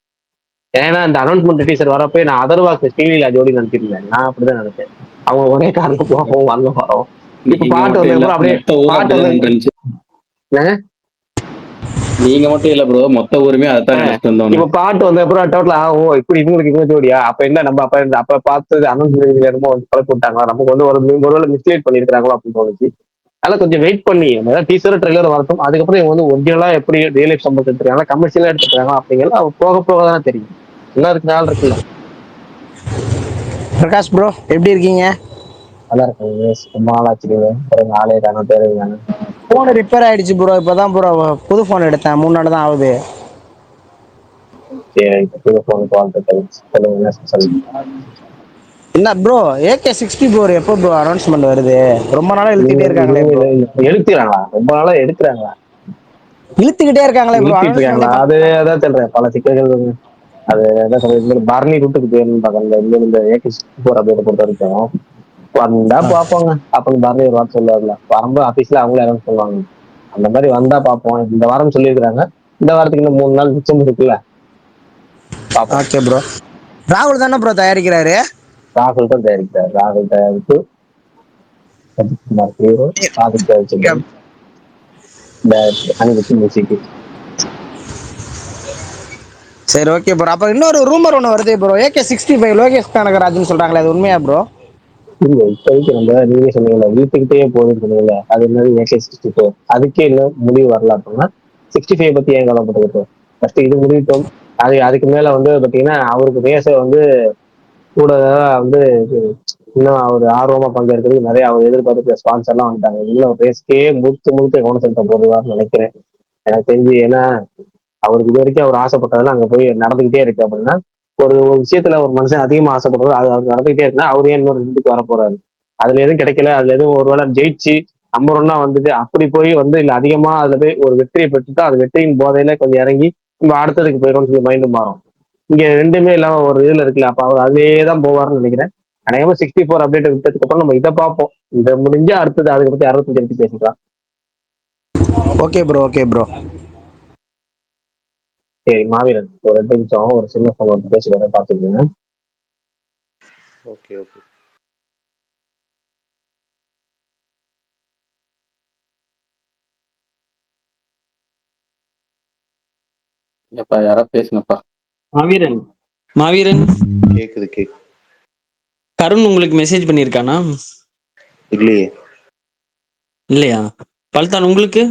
ஏன்னா இந்த அனௌன்ஸ்மெண்ட் டீசர் வரப்போ நான் அதர்வாக்கு ஸ்ரீலீலா ஜோடி நினைச்சிருந்தேன். நான் அப்படிதான் நினைச்சேன். அவங்க ஒரே காரணம் போகவும் வந்து வரோம். இப்ப நீங்க பாட்டு மட்டும் இல்ல, வந்ததுக்கப்புறம் அப்படியே மொத்த ஊர் பாட்டு அப்படிதான் வந்து நினைச்சு. என்ன? நீங்க மட்டும் இல்ல ப்ரோ, மொத்த ஊருமே அதைத்தான் நினைச்சிட்டு வந்தோன்னு. இப்ப பாட்டு வந்த அப்புறம் டோட்டலா ஓ இப்படி இவங்களுக்கு இவங்க ஜோடியா, அப்ப என்ன நம்ம அப்ப பார்த்தது அனௌன்ஸ்மெண்ட் என்னமோ பழப்பு விட்டாங்களா, நமக்கு வந்து ஒருவேளை மிஸ்லேட் பண்ணிருக்காங்களோ அப்படின்னு தோணுச்சு. அதனால கொஞ்சம் வெயிட் பண்ணி டீசர் ட்ரெய்லர் வரட்டும். அதுக்கப்புறம் இவங்க வந்து ஒரிஜினலா எப்படி ரியல் லைஃப் சம்பவம் எடுத்துருக்காங்க, கமர்ஷியலா எடுத்துருக்காங்க அப்படிங்கிறது அவங்க போக போக தானே தெரியும். நல்லா இருக்கு, நாள் இருக்குல்ல. பிரகாஷ் ப்ரோ எப்படி இருக்கீங்க? நல்லா இருக்காங்க. ரொம்ப நாள் ஆச்சு, நாளே காணும் பேரு காணும். ஃபோன் ரிப்பேர் ஆயிடுச்சு ப்ரோ. இப்போதான் ப்ரோ புது ஃபோன் எடுத்தேன், 3 நாள் தான் ஆகுது. சரி, புது ஃபோனுக்கு வாழ்த்துக்கள். சொல்லுங்க, என்ன ஸ்பெஷல்? என்ன ப்ரோ AK-64 ப்ரோ எப்போ ப்ரோ அனௌன்ஸ்மெண்ட் வருது? ரொம்ப நாளா இழுத்துக்கிட்டே இருக்காங்களே ப்ரோ. எடுக்கிறாங்களா? ரொம்ப நாளா எடுக்கிறாங்களா? இழுத்துக்கிட்டே இருக்காங்களே ப்ரோ, இழுத்திட்டு அனௌன்ஸ்மெண்டே இருக்காங்களா? அது அதான் சொல்றேன், பல சிக்கல்கள். அது என்ன சொல்றது, பரணி ரூட்டுக்கு போயிருந்து பாக்கல. இந்த AK-64 அப்டேட் பொறுத்த வரைக்கும் வந்தா பாப்போங்க. அப்படின்னு பரணி ஒரு வாரம் சொல்லுவார்ல, வரும்போது ஆபீஸ்ல அவங்களே அரௌன்ஸ் சொல்லுவாங்க. அந்த மாதிரி வந்தா பார்ப்போம். இந்த வாரம் சொல்லியிருக்கிறாங்க. இந்த வாரத்துக்கு இன்னும் 3 நாள் மிச்சம் இருக்குல்ல, பார்ப்போம். Okay bro. ராகுல் தானே ப்ரோ தயாரிக்கிறாரு? ராகுல் தான் தயாரிக்கிறார். ராகுல் தயாரித்து சஜித்குமார் ஹீரோ, ராகுல் தயாரிச்சு அனிருத் மியூசிக். சரி ஓகே ப்ரோ. அப்போ இன்னொரு ரூமர் ஒன்று வருது ப்ரோ, AK-65 லோகேஷ் கனகராஜ்னு சொல்றாங்களே, அது உண்மையா ப்ரோ? இல்ல இப்போதைக்கு நம்ம நீங்க சொன்னீங்கல்ல வீட்டுக்கிட்டே போகுதுன்னு சொன்னீங்கல்ல, அது என்னது AK-64, அதுக்கே இன்னும் முடிவு வரல. அப்படின்னா 65 பத்தி ஏன் கவலைப்பட்டு ஃபர்ஸ்ட் இது முடிவிட்டோம். அதுக்கு மேல வந்து பாத்தீங்கன்னா அவருக்கு பேச வந்து கூட வந்து இன்னும் அவர் ஆர்வமா பங்கேற்கிறது நிறைய அவர் எதிர்பார்த்து ஸ்பான்சர் எல்லாம் வந்துட்டாங்க. இன்னும் பேஸ்க்கே முழுக்க கவனம் செலுத்த போடுவார்னு நினைக்கிறேன் எனக்கு தெரிஞ்சு. ஏன்னா அவருக்கு இது வரைக்கும் அவர் ஆசைப்பட்டதெல்லாம் அங்க போய் நடந்துகிட்டே இருக்கு. அப்படின்னா ஒரு விஷயத்துல ஒரு மனுஷன் அதிகமா ஆசைப்படுறது அது அவர் நடந்துகிட்டே இருக்குன்னா அவர் ஏன் இன்னொரு இதுக்கு வர போறாரு? அதுல எதுவும் கிடைக்கல, அதுல எதுவும் ஒருவேளை ஜெயிச்சு நம்பர் ஒன்னா வந்துட்டு அப்படி போய் வந்து இல்ல அதிகமா அதுல போய் ஒரு வெற்றியை பெற்றுட்டா அது வெற்றியின் போதையில கொஞ்சம் இறங்கி நம்ம அடுத்ததுக்கு போயிடும் சொல்லி மைண்டு மாறும். இங்க ரெண்டுமே இல்லாம ஒரு இதுல இருக்குல்ல, அப்ப அவர் அதே தான் போவார்னு நினைக்கிறேன். அநேகமா 64 அப்டேட் விட்டதுக்கு அப்புறம் நம்ம இதை பார்ப்போம். இதை முடிஞ்சா அடுத்தது அதுக்கு பத்தி 65 எடுத்து பேசிக்கலாம். Okay bro, okay bro. சரி மாவீரன், ஒரு 2 நிமிஷம் ஒரு சின்ன சம்பவம் பேசுறத பார்த்துக்கோங்க. Okay okay. எப்பா யாரா பேசுங்கப்பா. மாவீரன், மாவீரன், கேக்குது கேக்குது. கருண் உங்களுக்கு மெசேஜ் பண்ணியிருக்கானா? இல்லையே. இல்லையா? பல்தான் உங்களுக்கு?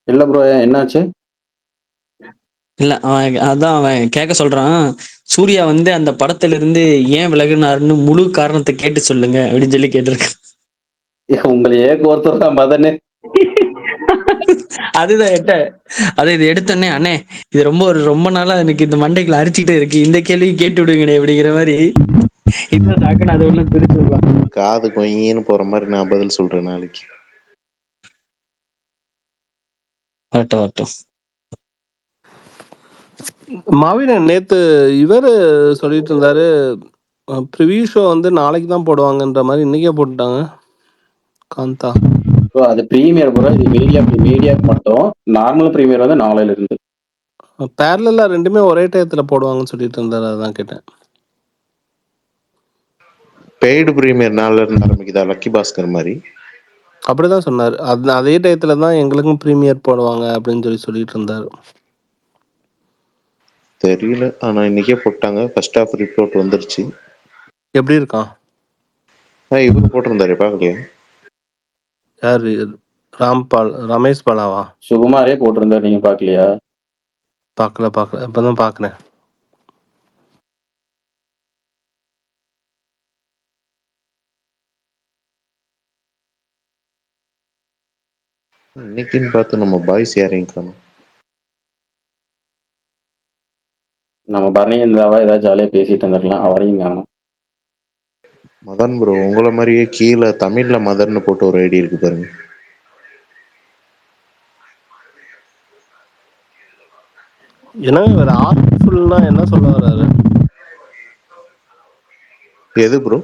இல்ல ப்ரோ, என்னாச்சு? இல்ல, அவன் கேட்க சொல்றான். சூர்யா வந்து அந்த படத்துல இருந்து ஏன் விலகுனாருன்னு முழு காரணத்தை கேட்டு சொல்லுங்க அப்படின்னு சொல்லி கேட்டிருக்கான். உங்களை ஏக ஒருத்தர் தான் மதனே. அதுதான் எட்ட அதை இது எடுத்தோடனே, அண்ணே இது ரொம்ப நாளா எனக்கு இந்த மண்டைக்குள்ள அரிச்சுட்டே இருக்கு, இந்த கேள்வி கேட்டு விடுங்கண்ணே அப்படிங்கிற மாதிரி இன்னும் டக்குன்னு அது ஒண்ணு பிரிச்சு விடுவான். காது கொயின்னு போற மாதிரி நான் பதில் சொல்றேன் நாளைக்கு. வரட்டும் வரட்டும். மாவீரன் நேத்து இவரு சொல்லிட்டு இருந்தாரு, ப்ரிவியூ ஷோ வந்து நாளைக்கு தான் போடுவாங்கன்ற மாதிரி. இன்னைக்கே போட்டுட்டாங்க காந்தா. ப்ரோ அது ப்ரீமியர் ப்ரோ, இது மீடியாக்கு மட்டும். நார்மல் ப்ரீமியர் வந்து நாளையில இருந்து. பேரலா ரெண்டுமே ஒரே டயத்துல போடுவாங்கன்னு சொல்லிட்டு இருந்தாரு, அதான் கேட்டேன். பெய்டு பிரீமியர் நாள்ல இருந்து ஆரம்பிக்குதா லக்கி பாஸ்கர் மாதிரி? அப்படிதான் சொன்னாரு. அதே டயத்துல தான் எங்களுக்கும் ப்ரீமியர் போடுவாங்க அப்படின்னு சொல்லிட்டு இருந்தாரு. தெரியல, ஆனா இன்னைக்கே போட்டாங்க. ஃபர்ஸ்ட் ஹாஃப் ரிப்போர்ட் வந்துருச்சு. எப்படி இருக்கான்? இவரு போட்டிருந்தாரு, பாக்கலையா? யாரு? ரமேஷ் பாலாவா? சுகுமாரே போட்டிருந்தாரு, நீங்க பாக்கலையா? பார்க்கல, இப்பதான் பாக்குறேன். இன்னைக்குன்னு பார்த்து நம்ம பாய்ஸ் யாரையும் காணும். நம்ம பரணி இருந்தாவா ஏதாவது ஜாலியா பேசிட்டு இருந்திருக்கலாம், அவரையும் காணும். மதன் ப்ரோ உங்களை மாதிரியே கீழே தமிழ்ல மதர்னு போட்டு ஒரு ஐடி இருக்கு பாருங்க. ஏன்னா வேற ஆர்ட்ஃபுல்னா என்ன சொல்ல வர்றாரு? எது ப்ரோ?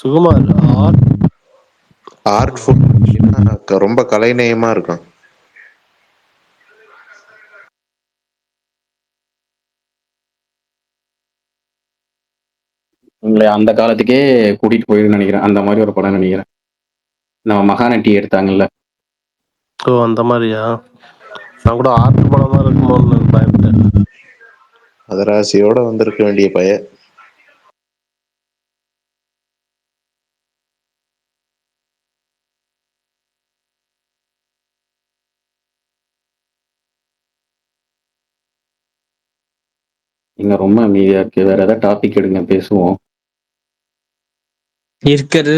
சுகுமார் ஆர்ட்ஃபுல் ரொம்ப கலைநயமா இருக்கும். உங்களை அந்த காலத்துக்கே கூட்டிட்டு போயிருன்னு நினைக்கிறேன். அந்த மாதிரி ஒரு படம் நினைக்கிறேன். நம்ம மகாநட்டி எடுத்தாங்கல்ல. ஓ அந்த மாதிரியா? நான் கூட ஆர்ட் படமா இருக்குமோன்னு பயப்பட்டேன். அதராசியோட வந்திருக்க வேண்டிய பய. இங்க ரொம்ப அமைதியா இருக்கு. வேற ஏதாவது டாபிக் எடுங்க, பேசுவோம். இருக்கிறது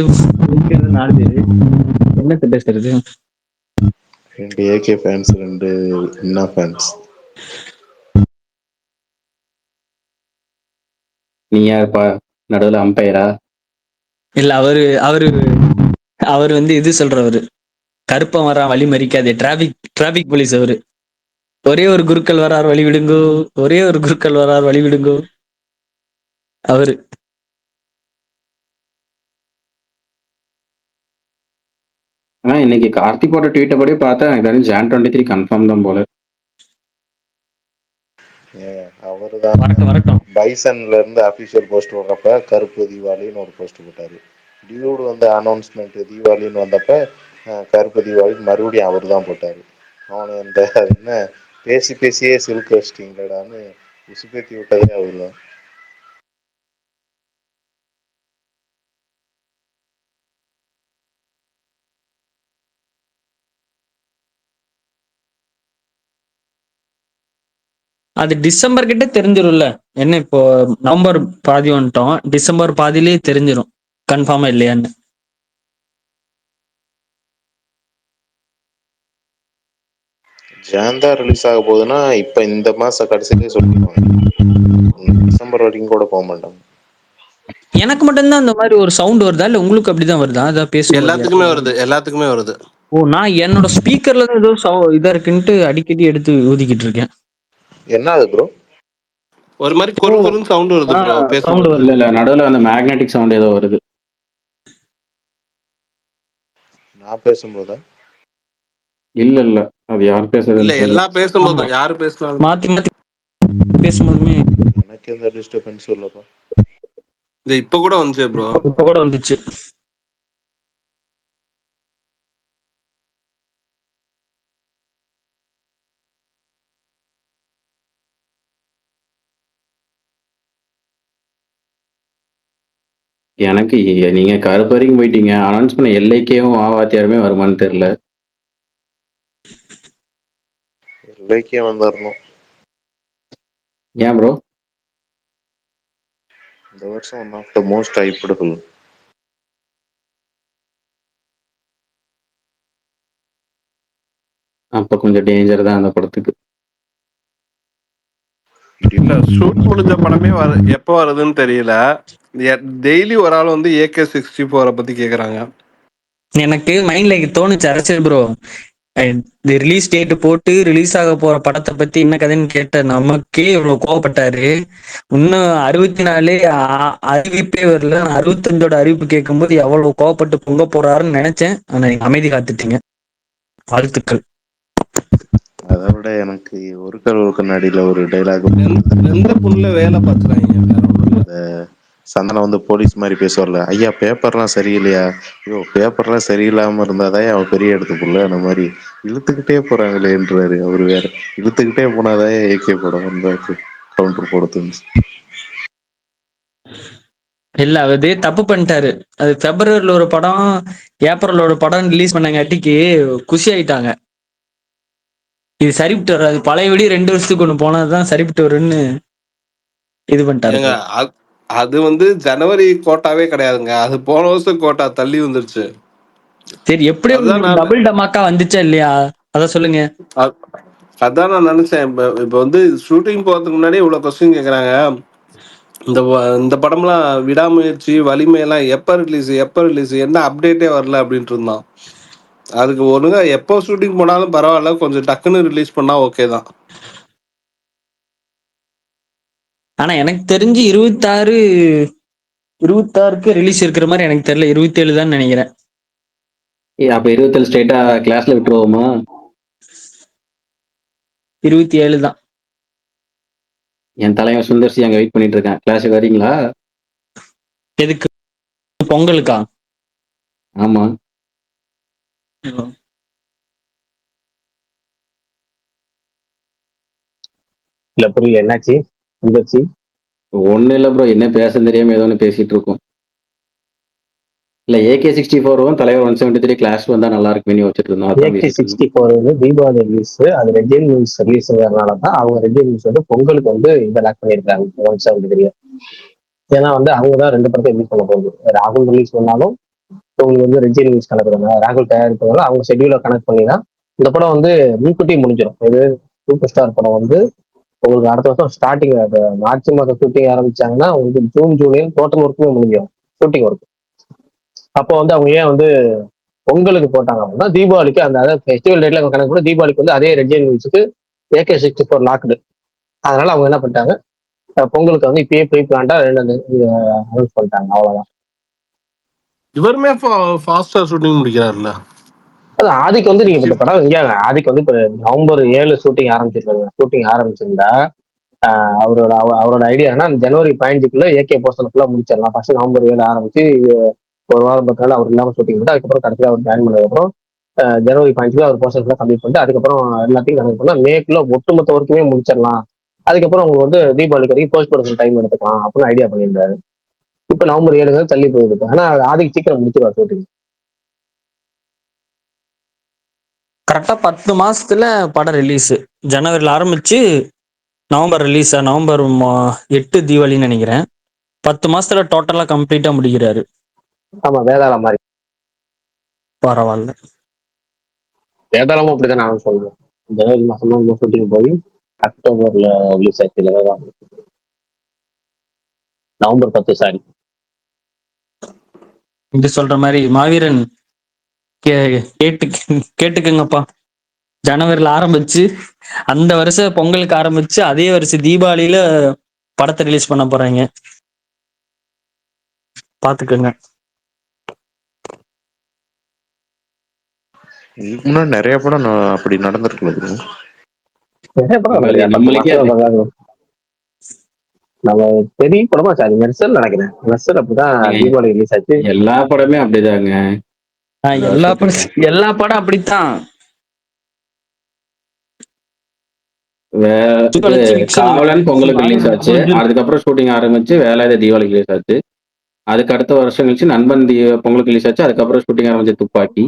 4 பேரு, என்னத்த பேசுறது? 2 ஏகே ஃபேன்ஸ், 2 இன்னா ஃபேன்ஸ். நீ யாருப்பா நடுவில் அம்பையரா? இல்ல, அவர் வந்து இது சொல்றவரு, கருப்பம் வரா வழி மறிக்காதே, டிராபிக் போலீஸ் அவரு. ஒரே ஒரு குருக்கள் வரார் வழி விடுங்கோ, ஒரே ஒரு குருக்கள் வரார் வழி விடுங்கோ அவரு. ஆனா இன்னைக்கு கார்த்திக் போட்ட ட்வீட்டை படி பார்த்தா எனக்கு தெரிஞ்சு Jan 23 கன்ஃபார்ம் தான் போல. அவருதான் வரட்டும். பைசன்ல இருந்து அபிஷியல் போஸ்ட் வர்றப்ப கருப்பு தீபாவளின்னு ஒரு போஸ்ட் போட்டாரு. டியூடு வந்து அனௌன்ஸ்மெண்ட் தீபாவளின்னு வந்தப்ப கருப்பு தீபாவளி மறுபடியும் அவர் தான் போட்டாரு. அவனை அந்த என்ன பேசியே சில்க் வச்சிட்டீங்களடான்னு உசுப்பேத்தி விட்டதே அவர் தான். அது டிசம்பர் கிட்ட தெரிஞ்சிரும்ல. என்ன இப்போ நவம்பர் பாதி வந்துட்டோம், டிசம்பர் பாதியிலேயே தெரிஞ்சிரும் கன்ஃபார்மா இல்லையான்னு. ஜான் தான் ரிலீஸ் ஆக போகுதுன்னா இப்ப இந்த மாச கடைசியிலே சொல்லிடுவாங்க. டிசம்பர் வரைக்கும் கூட போக மாட்டாங்க. எனக்கு மட்டும்தான் அந்த மாதிரி ஒரு சவுண்ட் வருதா இல்ல உங்களுக்கு அப்படிதான் வருதா? அதான் பேசும்போது எல்லாத்துக்குமே வருது. ஓ, நான் என்னோட ஸ்பீக்கர்ல தான் ஏதோ இதா இருக்குன்ட்டு அடிக்கடி எடுத்து ஊதிக்கிட்டு இருக்கேன். என்ன அது ப்ரோ? ஒரு மாதிரி குறுகுறுன்னு சவுண்ட் வருது ப்ரோ சவுண்ட் பேசும்போது. வருது. இல்ல நடுவில் அந்த மேக்னெட்டிக் சவுண்ட் ஏதோ வருது. நான் பேசும்போதா? இல்ல அது யார் இல்ல பேசுறது? எல்லாம் பேசும்போது ஆமா. யாரு பேசினாலும் மாத்தி மாத்தி பேசும்போதுமே எனக்கு எந்த டிஸ்டர்பன்ஸும் இல்லப்பா. இப்ப கூட வந்துச்சு ப்ரோ. இப்ப கூட வந்துச்சு. எனக்கு நீங்க கருப்பு வரைக்கும் போயிட்டீங்க. அனௌன்ஸ் பண்ண எல்லைக்கேவும் வாத்தியாருமே வருமான்னு தெரியல. இலக்கியம் வந்துடணும். ஏன் ப்ரோ? இந்த வருஷம் one of the most hyped film. அப்ப கொஞ்சம் டேஞ்சர் தான் அந்த படத்துக்கு. இல்ல ஷூட் முடிஞ்ச படமே எப்ப வருதுன்னு தெரியல. டெய்லி ஒரு ஆள் வந்து AK-64 பத்தி கேக்குறாங்க. எனக்கு மைண்ட்ல தோணுச்சு அரசியல் ப்ரோ, இந்த ரிலீஸ் டேட் போட்டு ரிலீஸ் ஆக போற படத்தை பத்தி என்ன கதைன்னு கேட்ட நமக்கே இவ்வளவு கோவப்பட்டாரு. இன்னும் 64 அறிவிப்பே வரல. 65ஓட அறிவிப்பு கேட்கும்போது எவ்வளவு கோவப்பட்டு பொங்க போறாருன்னு நினைச்சேன். ஆனா நீங்க அமைதி காத்துட்டீங்க. வாழ்த்துக்கள். அதை விட எனக்கு ஒரு கல் ஒரு கண்ணாடியில ஒரு டைலாக், எந்த புண்ணுல வேலை பார்த்துறாங்க வேற ஒண்ணும் இல்ல. சந்தனம் வந்து போலீஸ் மாதிரி பேசுவார்ல, ஐயா பேப்பர்லாம் சரியில்லையா, ஐயோ பேப்பர்லாம் சரியில்லாம இருந்தாதான் அவன் பெரிய இடத்துக்குள்ள அந்த மாதிரி இழுத்துக்கிட்டே போறாங்களேன்றாரு. அவரு வேற இழுத்துக்கிட்டே போனாதான் AK படம் வந்து கவுண்டர் போட தோணுச்சு. இல்ல அது தப்பு பண்ணிட்டாரு. அது பிப்ரவரியில ஒரு படம், ஏப்ரல் ஒரு படம் ரிலீஸ் பண்ணங்காட்டிக்கு குஷி ஆயிட்டாங்க. இது சரிப்பட்டு வராது, பழைய விடி 2 வருஷத்துக்கு ஒண்ணு போனதுதான் சரிப்பட்டு வரும்னு இது பண்ணிட்டாரு. ஏங்க அது வந்து ஜனவரி கோட்டாவே கிடையாதுங்க. அது போன வருஷம் கோட்டா தள்ளி வந்துருச்சு. சரி, எப்படியோ அதான் நான் டபுள் டமாக்கா வந்துச்சா இல்லையா அத சொல்லுங்க. அதான் நான் நினைச்சேன். இப்ப வந்து ஷூட்டிங் போறதுக்கு முன்னாடி இவ்வளவு கொஸ்டின் கேக்குறாங்க. இந்த படம்லாம் விடாமுயற்சி, வலிமை எல்லாம் எப்ப ரிலீஸ் என்ன அப்டேட்டே வரல அப்படின்ட்டு இருந்தான். அதுக்கு ஒழுங்கா எப்போ ஷூட்டிங் போனாலும் பரவாயில்ல, கொஞ்சம் டக்குன்னு ரிலீஸ் பண்ணா ஓகே தான். ஆனா எனக்கு தெரிஞ்சு 26க்கு ரிலீஸ் இருக்கிற மாதிரி எனக்கு தெரியல. 27 தான் நினைக்கிறேன். அப்ப 27 ஸ்ட்ரைட்டா கிளாஸ்ல விட்டுருவோமா? 27 தான். என் தலைவன் சுந்தர்சி அங்க வெயிட் பண்ணிட்டு இருக்கேன். கிளாஸுக்கு வரீங்களா? எதுக்கு? பொங்கலுக்கா? ஆமா. இல்ல புரியல, என்னாச்சு சுந்தர்சி? ஒண்ணு இல்ல ப்ரோ, என்ன பேச தெரியாம ஏதோ ஒன்று பேசிட்டு இருக்கோம். இல்ல AK-64 தலைவர் 173 கிளாஸ் வந்தா நல்லா இருக்குன்னு யோசிச்சுட்டு இருந்தோம். AK-64 வந்து தீபாவளி ரிலீஸ், அது ரெஜின் நியூஸ் ரிலீஸ்ங்கிறதுனாலதான் அவங்க ரெஜின் நியூஸ் வந்து பொங்கலுக்கு வந்து இதை லாக் பண்ணியிருக்காங்க 173. ஏன்னா வந்து அவங்க தான் 2 படத்தை ரிலீஸ் பண்ண போகுது. ராகுல் ரிலீஸ் பண்ணாலும் உங்களுக்கு வந்து ரெஜின் நியூஸ் கணக்கு, ராகுல் தயாரிப்பதால அவங்க ஷெட்யூலை கனெக்ட் பண்ணி தான் இந்த படம் வந்து முன்கூட்டி முடிஞ்சிடும். இது சூப்பர் ஸ்டார் படம் வந்து உங்களுக்கு அடுத்த வருஷம் ஸ்டார்டிங் மார்ச் மாதம் ஷூட்டிங் ஆரம்பிச்சாங்கன்னா உங்களுக்கு ஜூன் ஜூலை டோட்டல் ஒர்க்குமே முடிஞ்சிடும், ஷூட்டிங் ஒர்க். அப்போ வந்து அவங்க ஏன் வந்து பொங்கலுக்கு போட்டாங்க அப்படின்னா தீபாவளிக்கு அந்த ஃபெஸ்டிவல் டேட்ல கணக்கு கூட தீபாவளிக்கு வந்து அதே ரெட் நியூஸுக்கு AK-64 லாக்டு. அதனால அவங்க என்ன பண்ணிட்டாங்க, பொங்கலுக்கு வந்து இப்பயே ப்ரீ பிளான்டா அனௌன்ஸ் பண்ணிட்டாங்க, அவ்வளவுதான். இவருமே ஃபாஸ்டா ஷூட்டிங் முடிக்கிறாருல்ல. அது ஆதிக்கு வந்து நீங்க இந்த படம் இங்க ஆதிக்கு வந்து இப்ப நவம்பர் 7 ஷூட்டிங் ஆரம்பிச்சிருக்காங்க. ஷூட்டிங் ஆரம்பிச்சிருந்தா அவரோட ஐடியா என்ன, ஜனவரி 15க்குள்ள AK போர்ஷன் ஃபுல்லா முடிச்சிடலாம். ஃபர்ஸ்ட் நவம்பர் 7 ஆரம்பிச்சு ஒரு வாரம் 10 நாள் அவர் இல்லாம ஷூட்டிங் பண்ணிட்டு அதுக்கப்புறம் கடைசியில் அவர் ஜாயின் பண்ணதுக்கப்புறம் ஜனவரி 15க்குள்ள அவர் போர்ஷன் ஃபுல்லா கம்ப்ளீட் பண்ணிட்டு அதுக்கப்புறம் எல்லாத்தையும் கனெக்ட் பண்ணா மேக்குள்ள ஒட்டுமொத்த ஒர்க்குமே முடிச்சிடலாம். அதுக்கப்புறம் அவங்க வந்து தீபாவளிக்கு வரைக்கும் போஸ்ட் ப்ரொடக்ஷன் டைம் எடுத்துக்கலாம் அப்படின்னு ஐடியா பண்ணியிருந்தாரு. இப்ப நவம்பர் 7 தள்ளி போயிருக்கு. ஆனா ஆதிக்கு சீக்கிரம் முடிச்சிருவார் ஷூட்டிங். கரெக்டா 10 மாசத்துல படம் ரிலீஸ். ஜனவரில ஆரம்பிச்சு நவம்பர் ரிலீஸ், நவம்பர் 8 தீபாவளின்னு நினைக்கிறேன். 10 மாசத்துல டோட்டலா கம்ப்ளீட்டா முடிக்கிறாரு. ஆமா, வேதாளம் மாதிரி. பரவாயில்ல. வேதாளமும் அப்படிதான் நானும் சொல்றேன். ஜனவரி மாசம் தான் ஷூட்டிங் போய் அக்டோபர்ல ரிலீஸ் ஆச்சு வேதாளம். November 10 sorry. இது சொல்ற மாதிரி மாவீரன் கேட்டு கேட்டுக்குங்கப்பா. ஜனவரில ஆரம்பிச்சு அந்த வருஷம் பொங்கலுக்கு ஆரம்பிச்சு அதே வருஷம் தீபாவளியில படத்தை ரிலீஸ் பண்ண போறாங்க. பாத்துக்கோங்க. இதுக்கு முன்னாடி நிறைய படம் அப்படி நடந்திருக்குல்ல bro. நிறைய படம் நம்மளுக்கு நடக்குது. 10 நம்மளுக்கே மாசத்துல அது வராது. நம்ம பெரிய படமா சார் மெர்சல் நினைக்கிறேன். மெர்சல் அப்படிதான் ஏங்க, தீபாவளி ரிலீஸ் ஆச்சு. எல்லா படமே அப்படிதாங்க. இந்த எல்லா வருஷத்துக்கு படம் எல்லா படம் அப்படித்தான். இது சுழற்சி விக்ஷன் காவலன் பொங்கலுக்கு ரிலீஸ் ஆச்சு. அர்ஜுன். அதுக்கப்புறம் ஷூட்டிங் ஆரம்பிச்சு வேலாயுத தீபாவளிக்கு ரிலீஸ் ஆச்சு. அதுக்கு அடுத்த வருஷம் கழிச்சு நண்பன் பொங்கலுக்கு ரிலீஸ் ஆச்சு. அதுக்கப்புறம் ஷூட்டிங் ஆரம்பிச்ச துப்பாக்கி.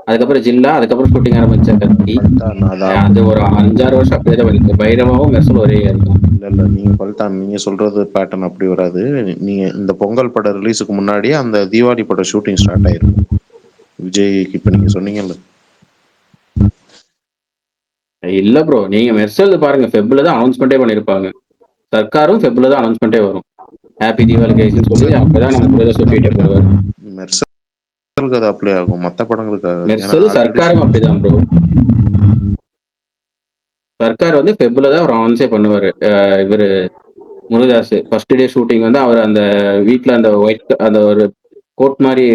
அதுக்கப்புறம் ஜில்லா. அதுக்கப்புறம் ஷூட்டிங் ஆரம்பிச்ச கத்தி. பல்தான் அதான் அது ஒரு 5-6 வருஷம் அப்படியே தான் வந்துச்சு. பைரவாவும் மெர்சல் ஒரே year தான். இல்ல நீங்க பல்தான் நீங்க சொல்றது பேட்டர்ன் அப்படி வராது. நீங்க இந்த பொங்கல் படம் ரிலீஸுக்கு முன்னாடியே அந்த தீபாவளி படம் ஷூட்டிங் ஸ்டார்ட் ஆயிருக்கும். விஜய்க்கு இப்ப நீங்க சொன்னீங்கல்ல. இல்ல ப்ரோ, நீங்க மெர்சல் பாருங்க, ஃபெப்ல தான் அனௌன்ஸ்மெண்ட்டே பண்ணிருப்பாங்க. சர்க்காரும் ஃபெப்ல தான் அனௌன்ஸ்மெண்ட்டே வரும். ஹாப்பி தீபாவளி கைஸ்ன்னு சொல்லி அப்பதான் நம்ம முருகதாஸ் ட்வீட்டே போடுவார். மெர்சலுக்கு அது அப்ளை ஆகும், மத்த படங்களுக்கு ஆகாது. ஏன்னா மெர்சல் ஆல்ரெடி சர்க்காரும் அப்படிதான் ப்ரோ. சர்க்கார் வந்து ஃபெப்ல தான் அவர் அனௌன்ஸே பண்ணுவாரு. இவரு முருகதாஸ் ஃபர்ஸ்ட் டே ஷூட்டிங் வந்து அவர் அந்த வீட்ல அந்த ஒயிட் அந்த ஒரு கோட் மாதிரி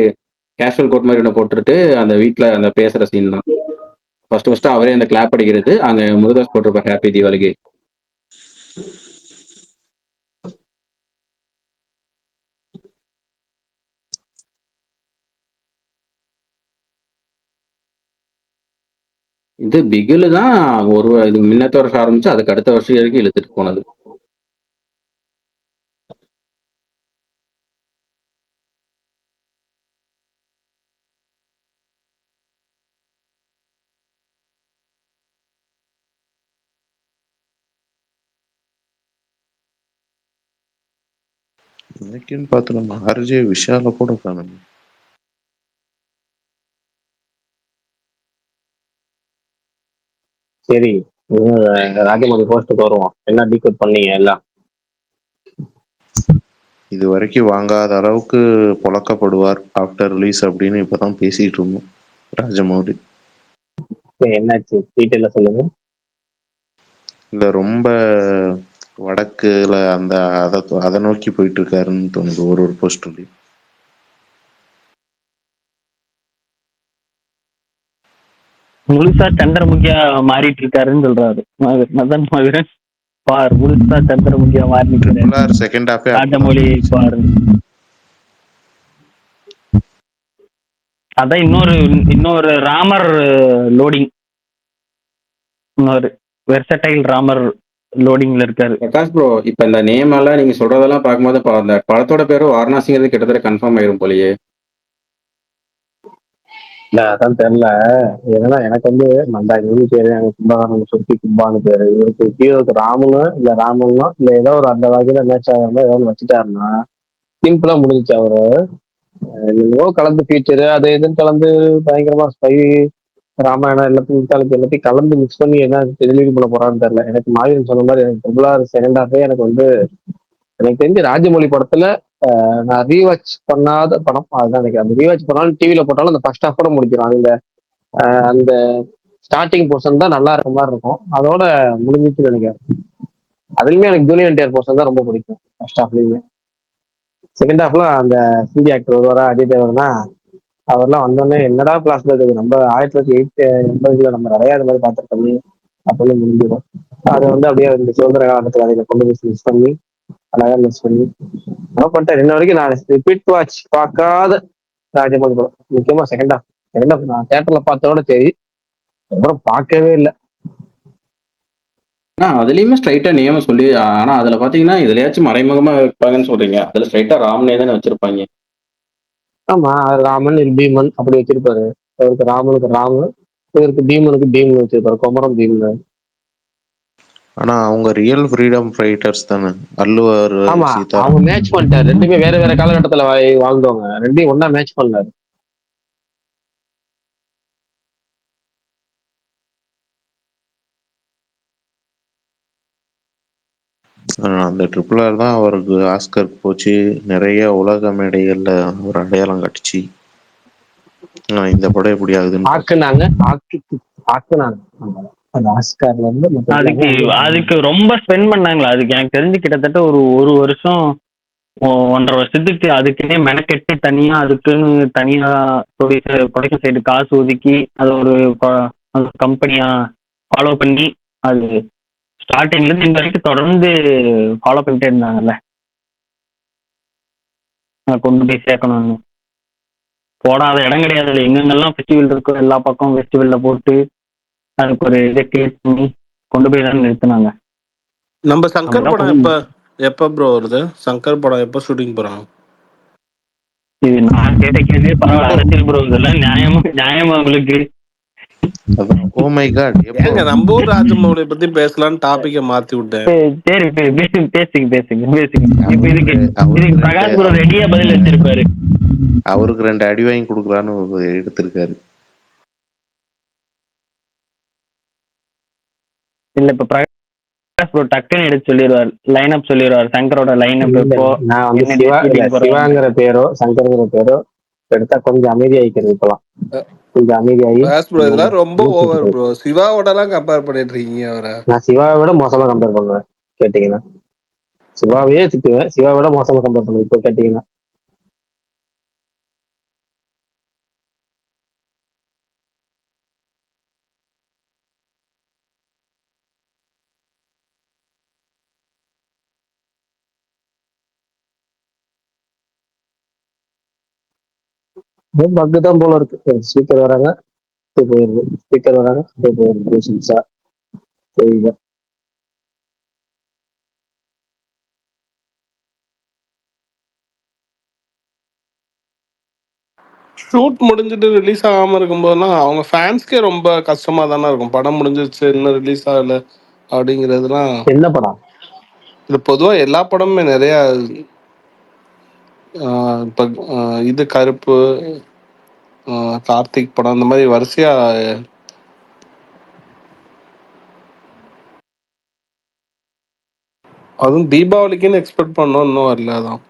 கேஷுவல் கோட் மாதிரி ஒன்று போட்டுட்டு அந்த வீட்ல அந்த பேசுற சீன் தான் ஃபர்ஸ்ட் அவரே அந்த கிளாப் அடிக்கிறது. அங்க முருகதாஸ் போட்டிருப்பார் ஹாப்பி தீபாவளிக்கு. இது பிகிலு தான் இது முன்னத்த வருஷம் ஆரம்பிச்சு அதுக்கு அடுத்த வருஷம் வரைக்கும் இழுத்துட்டு போனது. இன்னைக்குன்னு பார்த்து நம்ம ஆர்ஜே விஷால கூட காணும். சரி, ராஜமௌழி போஸ்ட்டுக்கு வருவோம். என்ன டீகோட் பண்ணீங்க எல்லாம்? இது வரைக்கும் வாங்காத அளவுக்கு புழக்கப்படுவார் ஆஃப்டர் ரிலீஸ் அப்படின்னு இப்பதான் பேசிட்டு இருந்தோம் ராஜமௌழி. என்னாச்சு டீட்டெயில சொல்லுங்க. இல்ல ரொம்ப வடக்குல அந்த அதை நோக்கி போயிட்டு இருக்காருன்னு தோணுது ஒரு போஸ்டர்லயும். முழுசா சந்திரமுகியா மாறிட்டு இருக்காருன்னு சொல்றாரு மதன் மாவீரன். பார் முழுசா சந்திரமுகியா மாறி நிக்கிறாரு செகண்ட் ஹாஃபே ராஜமௌழி. பாரு, அதான் இன்னொரு ராமர் லோடிங், இன்னொரு வெர்சடைல் ராமர் லோடிங்ல இருக்காரு. பிரகாஷ் ப்ரோ, இப்ப இந்த நேம் எல்லாம் நீங்க சொல்றதெல்லாம் பார்க்கும்போது அந்த படத்தோட பேரும் வாரணாசிங்கிறது கிட்டத்தட்ட கன்ஃபார்ம் ஆயிரும் போலயே. இல்ல அதான் தெரியல. ஏன்னா எனக்கு வந்து மந்தாஜி பேரு, எனக்கு கும்பகாரன் சுத்தி கும்பான்னு பேரு. இவருக்கு ஹீரோக்கு ராமனு இல்ல ராமனோ இல்ல ஏதோ ஒரு அந்த வகையில மேட்ச் ஆகிற மாதிரி ஏதோ வச்சுட்டாருன்னா சிம்பிளா முடிஞ்சுச்சு. அவரு என்னவோ கலந்து ஃபீச்சரு அது இதுன்னு கலந்து பயங்கரமா ஸ்பை ராமாயணம் எல்லாத்தையும் கலந்து மிக்ஸ் பண்ணி என்ன டெலிவரி பண்ண போறான்னு தெரியல. எனக்கு மாவீரன் சொன்ன மாதிரி எனக்கு ரெகுலர் செகண்ட் ஹாஃபே எனக்கு வந்து எனக்கு தெரிஞ்சு ராஜமௌழி படத்துல நான் ரீவாச் பண்ணாத படம் அதுதான் நினைக்கிறேன். அந்த ரீவாச் பண்ணாலும் டிவியில போட்டாலும் அந்த ஃபர்ஸ்ட் ஹாஃப் கூட முடிக்கிறோம். அந்த ஸ்டார்டிங் போர்ஷன் தான் நல்லா இருக்க மாதிரி இருக்கும். அதோட முடிஞ்சிச்சுன்னு நினைக்கிறேன். அதுலயுமே எனக்கு ஜூனியர் என்டிஆர் போர்ஷன் தான் ரொம்ப பிடிக்கும் ஃபர்ஸ்ட் ஹாஃப்லயுமே. செகண்ட் ஹாஃப்ல அந்த ஹிந்தி ஆக்டர் வருவாரா அஜய் தேவர்னா, அவர்லாம் வந்தோடனே என்னடா கிளாஸ்ல இருக்குது நம்ம 1980 நம்ம நிறைய அது மாதிரி பார்த்துருக்கோம் அப்படின்னு முடிஞ்சிடும். அதை வந்து அப்படியே இந்த சுதந்திர காலத்துல அதை கொண்டு போய் மிஸ் பண்ணி அழகா மிஸ் பண்ணி என்ன பண்ணிட்டேன். இன்ன வரைக்கும் நான் ரிப்பீட் வாட்ச் பார்க்காத ராஜமௌழி படம் முக்கியமா செகண்ட் ஹாஃப் நான் தியேட்டர்ல பார்த்தோட சரி, அப்புறம் பார்க்கவே இல்லை. அதுலயுமே ஸ்ட்ரைட்டா நேம சொல்லி, ஆனா அதுல பாத்தீங்கன்னா இதுலயாச்சும் மறைமுகமா வைப்பாங்கன்னு சொல்றீங்க. அதுல ஸ்ட்ரைட்டா ராம்னே தானே வச்சிருப்பாங்க. ஆமா, ராமன் பீமன் அப்படி வச்சிருப்பாரு. அவருக்கு ராமனுக்கு ராமு, இவருக்கு பீமனுக்கு பீமன் வச்சிருப்பாரு, குமரம் பீமன். ஆனா அவங்க ரியல் ஃப்ரீடம் ஃபைட்டர்ஸ் தானே, அல்லுவார் ஆமா, சீதா. அவங்க மேட்ச் பண்ணிட்டாரு. ரெண்டுமே வேற வேற காலகட்டத்துல வாழ்ந்தவங்க. ரெண்டையும் ஒன்னா மேட்ச் பண்ணாரு. அந்த ட்ரிபிள் ஆர் தான் அவருக்கு ஆஸ்கர் போச்சு, நிறைய உலக மேடைகள்ல ஒரு அடையாளம் காட்டுச்சு. இந்த படம் எப்படி ஆகுதுன்னு ஆக்குனாங்க ஆக்குனாங்க அந்த ஆஸ்கார்ல இருந்து அதுக்கு அதுக்கு ரொம்ப ஸ்பெண்ட் பண்ணாங்களா? அதுக்கு எனக்கு தெரிஞ்சு கிட்டத்தட்ட ஒரு ஒரு வருஷம் 1.5 வருஷத்துக்கு அதுக்குன்னே மெனக்கெட்டு தனியா அதுக்குன்னு தனியா ப்ரொடக்ஷன் சைடு காசு ஒதுக்கி அது ஒரு கம்பெனியா ஃபாலோ பண்ணி அது ஸ்டார்டிங்ல இருந்து இந்த வரைக்கும் தொடர்ந்து ஃபாலோ பண்ணிட்டே இருந்தாங்கல்ல, கொண்டு போய் சேர்க்கணும்னு. போடாத இடம் கிடையாது, எங்கெங்கெல்லாம் ஃபெஸ்டிவல் இருக்கோ எல்லா பக்கம் ஃபெஸ்டிவல்ல போட்டு அதுக்கு ஒரு இதை கிரியேட் பண்ணி கொண்டு போய் தான் நிறுத்தினாங்க. நம்ம சங்கர் படம் எப்ப ப்ரோ வருது? சங்கர் படம் எப்ப ஷூட்டிங் போறாங்க? இது நான் கேட்ட கேள்வியே பரவாயில்ல. அரசியல் ப்ரோ, இதெல்லாம் நியாயமா உங்களுக்கு? ஓ மை காட், ஏங்க நம்ம ஊர் ராஜமௌலியை பத்தி பேசலாம்னு டாபிக்கை மாத்தி விட்டேன். சரி பேசுங்க. இப்ப இதுக்கு பிரகாஷ் ப்ரோ ரெடியா பதில் வச்சிருப்பாரு. அவருக்கு 2 அடி வாங்கி கொடுக்கலான்னு எடுத்திருக்காரு. இல்ல இப்ப பிரகாஷ் ப்ரோ டக்குன்னு எடுத்து சொல்லிடுவார், லைன் அப் சொல்லிடுவார், சங்கரோட லைன் அப் இப்போ. நான் வந்து சிவாங்கிற பேரோ சங்கர்ங்கிற பேரோ எடுத்தா கொஞ்சம் அமைதியாயிக்கிறது. இப்பெல்லாம் கொஞ்சம் அமைதியாகி இதெல்லாம் ரொம்ப ஓவர் ப்ரோ. சிவாவோட எல்லாம் கம்பேர் பண்ணிட்டு இருக்கீங்க அவரை. நான் சிவாவை விட மோசமா கம்பேர் பண்ணுவேன் கேட்டீங்கன்னா. சிவாவையே திட்டுவேன், சிவாவை விட மோசமா கம்பேர் பண்ணுவேன் இப்போ கேட்டீங்கன்னா. பக்கு தான் போல இருக்கு. ஸ்பீக்கர் வராங்க போயிருது, ஸ்பீக்கர் வராங்க போயிருது. சரிங்க. ஷூட் முடிஞ்சிட்டு ரிலீஸ் ஆகாம இருக்கும்போதுலாம் அவங்க ஃபேன்ஸ்க்கே ரொம்ப கஷ்டமா தானே இருக்கும். படம் முடிஞ்சிருச்சு இன்னும் ரிலீஸ் ஆகல அப்படிங்கிறதுலாம். என்ன படம்? இது பொதுவா எல்லா படமுமே நிறைய இப்ப இது கருப்பு, கார்த்திக் படம் இந்த மாதிரி வரிசையா. அதுவும் தீபாவளிக்குன்னு எக்ஸ்பெக்ட் பண்ணோம், இன்னும் வரல. அதான்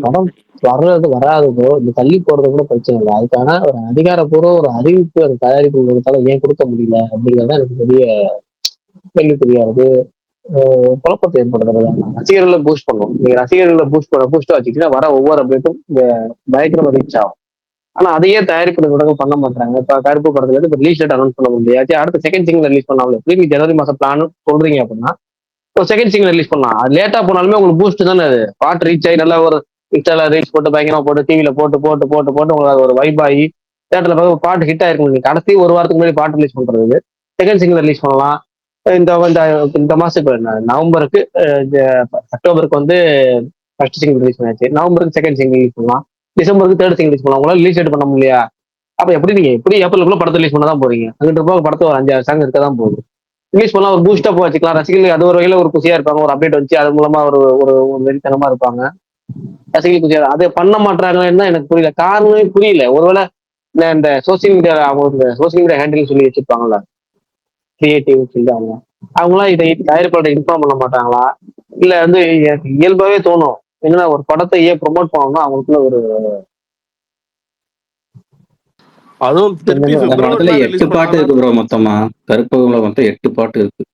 படம் வர்றது வராததோ இந்த தள்ளி போறது கூட பிரச்சனை இல்லை. அதுக்கான ஒரு அதிகாரப்பூர்வ ஒரு அறிவிப்பு அந்த தயாரிப்பு கொடுத்தாலும் ஏன் கொடுக்க முடியல அப்படிங்கிறத எனக்கு பெரிய கேள்விக்குறியாவது குழப்பத்தை ஏற்படுறது. ரசிகர்களை பூஸ்ட் பண்ணும். நீங்க ரசிகர்களை பூஸ்ட் வச்சுக்கிட்டா வர ஒவ்வொரு அப்டேட்டும் பயங்கரமா ரீச் ஆகும். ஆனா அதையே தயாரிப்பு நிறுவனங்கள் பண்ண மாட்டாங்க. இப்ப கருப்பு படத்துல இருந்து ரிலீஸ் டேட் அனௌன்ஸ் பண்ண முடியாது, அடுத்த செகண்ட் சிங்கிள் ரிலீஸ் பண்ணாமல் திரும்பி ஜனவரி மாசம் பிளான் சொல்றீங்க அப்படின்னா ஒரு செகண்ட் சிங்கிள் ரிலீஸ் பண்ணலாம். அது லேட்டா போனாலுமே உங்களுக்கு பூஸ்ட் தானே. அது பாட்டு ரீச் ஆகி நல்லா ஒரு இன்ஸ்டால ரீல்ஸ் போட்டு பயங்கரமா போட்டு டிவியில போட்டு போட்டு போட்டு போட்டு உங்களுக்கு ஒரு வைப் ஆகி தேட்டர்ல பார்க்க பாட்டு ஹிட் ஆயிருக்கும். நீங்க கடைசி ஒரு வாரத்துக்கு முன்னாடி பாட்டு ரிலீஸ் பண்றது செகண்ட் சிங்கிள் ரிலீஸ் பண்ணலாம். இந்த மாசம் இப்போ நவம்பருக்கு அக்டோபருக்கு வந்து ஃபர்ஸ்ட் சிங்கிள் ரிலீஸ் பண்ணியாச்சு, நவம்பருக்கு செகண்ட் சிங்கிள் ரிலீஸ் பண்ணலாம், டிசம்பருக்கு தேர்ட் சிங்கிள் ரிலீஸ் பண்ணலாம். உங்களால ரிலீஸ் டேட் பண்ண முடியல. அப்ப எப்படி நீங்க எப்படி ஏப்ரலுக்குள்ள படத்தை ரிலீஸ் பண்ண தான் போறீங்க? அங்கிட்டு ரூபாய் படத்தை ஒரு 5-6 சாங் இருக்க தான் போகுது. ரிலீஸ் பண்ணலாம், ஒரு பூஸ்டா வச்சுக்கலாம். ரசிகர்கள் அது ஒரு வகையில ஒரு குசியா இருப்பாங்க. ஒரு அப்டேட் வச்சு அது மூலமா ஒரு ஒரு வெறித்தனமா இருப்பாங்க. ரசிகர்கள் குசியா அதை பண்ண மாட்டாங்கன்னு தான் எனக்கு புரியல. காரணமே புரியல. ஒருவேளை இந்த சோசியல் மீடியா அவங்க சோசியல் மீடியா ஹேண்டில் சொல்லி வச்சிருப்பாங்கல்ல, கிரியேட்டிவ் சொல்லி அவங்களாம் இதை தயாரிப்பாளர் இன்ஃபார்ம் பண்ண மாட்டாங்களா? இல்ல வந்து இயல்பாவே தோணும் என்னன்னா ஒரு படத்தை ஏன் ப்ரொமோட் பண்ணணும்னா அவங்களுக்குள்ள ஒரு அதுவும் திருப்பி அந்த படத்துல 8 பாட்டு இருக்கு ப்ரோ. மொத்தமா கருப்புல மொத்தம் 8 பாட்டு இருக்கு.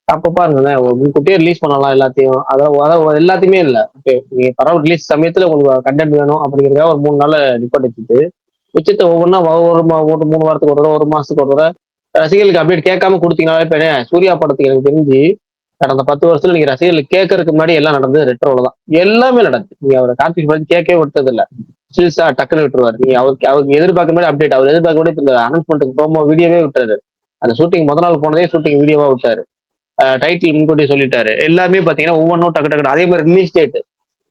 அப்ப பாருங்களேன், முன்கூட்டியே ரிலீஸ் பண்ணலாம் எல்லாத்தையும். அதாவது எல்லாத்தையுமே இல்ல, நீங்க படம் ரிலீஸ் சமயத்துல உங்களுக்கு கண்டென்ட் வேணும் அப்படிங்கிறத ஒரு 3 நாள்ல ரிப்போர்ட் வச்சுட்டு உச்சத்தை ஒவ்வொன்றா ஒரு 3 வாரத்துக்கு ஒரு தடவை 1 மாசத்துக்கு ஒரு தடவை ரசிகர்களுக்கு அப்டேட் கேட்காம கொடுத்தீங்கன்னாலே இப்ப சூர்யா படத்துக்கு எனக்கு தெரிஞ்சு கடந்த 10 வருஷத்துல நீங்க ரசிகர்கள் கேட்கறதுக்கு முன்னாடி எல்லாம் நடந்தது ரெட்ரோல தான். எல்லாமே நடந்து நீங்க அவரை கார்த்திக் பத்தி கேட்கவே விட்டது இல்ல. சில்ஸா டக்குன்னு விட்டுருவாரு. நீங்க அவருக்கு எதிர்பார்க்க மாதிரி அப்டேட், அவர் எதிர்பார்க்க மாதிரி இந்த அனௌன்ஸ்மெண்ட்டுக்கு ப்ரோமோ வீடியோவே விட்டாரு. அந்த ஷூட்டிங் முதல் நாள் போனதே ஷூட்டிங் வீடியோவா விட்டாரு. டைட்டில் முன்கூட்டியே சொல்லிட்டாரு. எல்லாமே பாத்தீங்கன்னா ஒவ்வொன்றும் டக்கு டக்கு. அதே மாதிரி ரிலீஸ் டேட்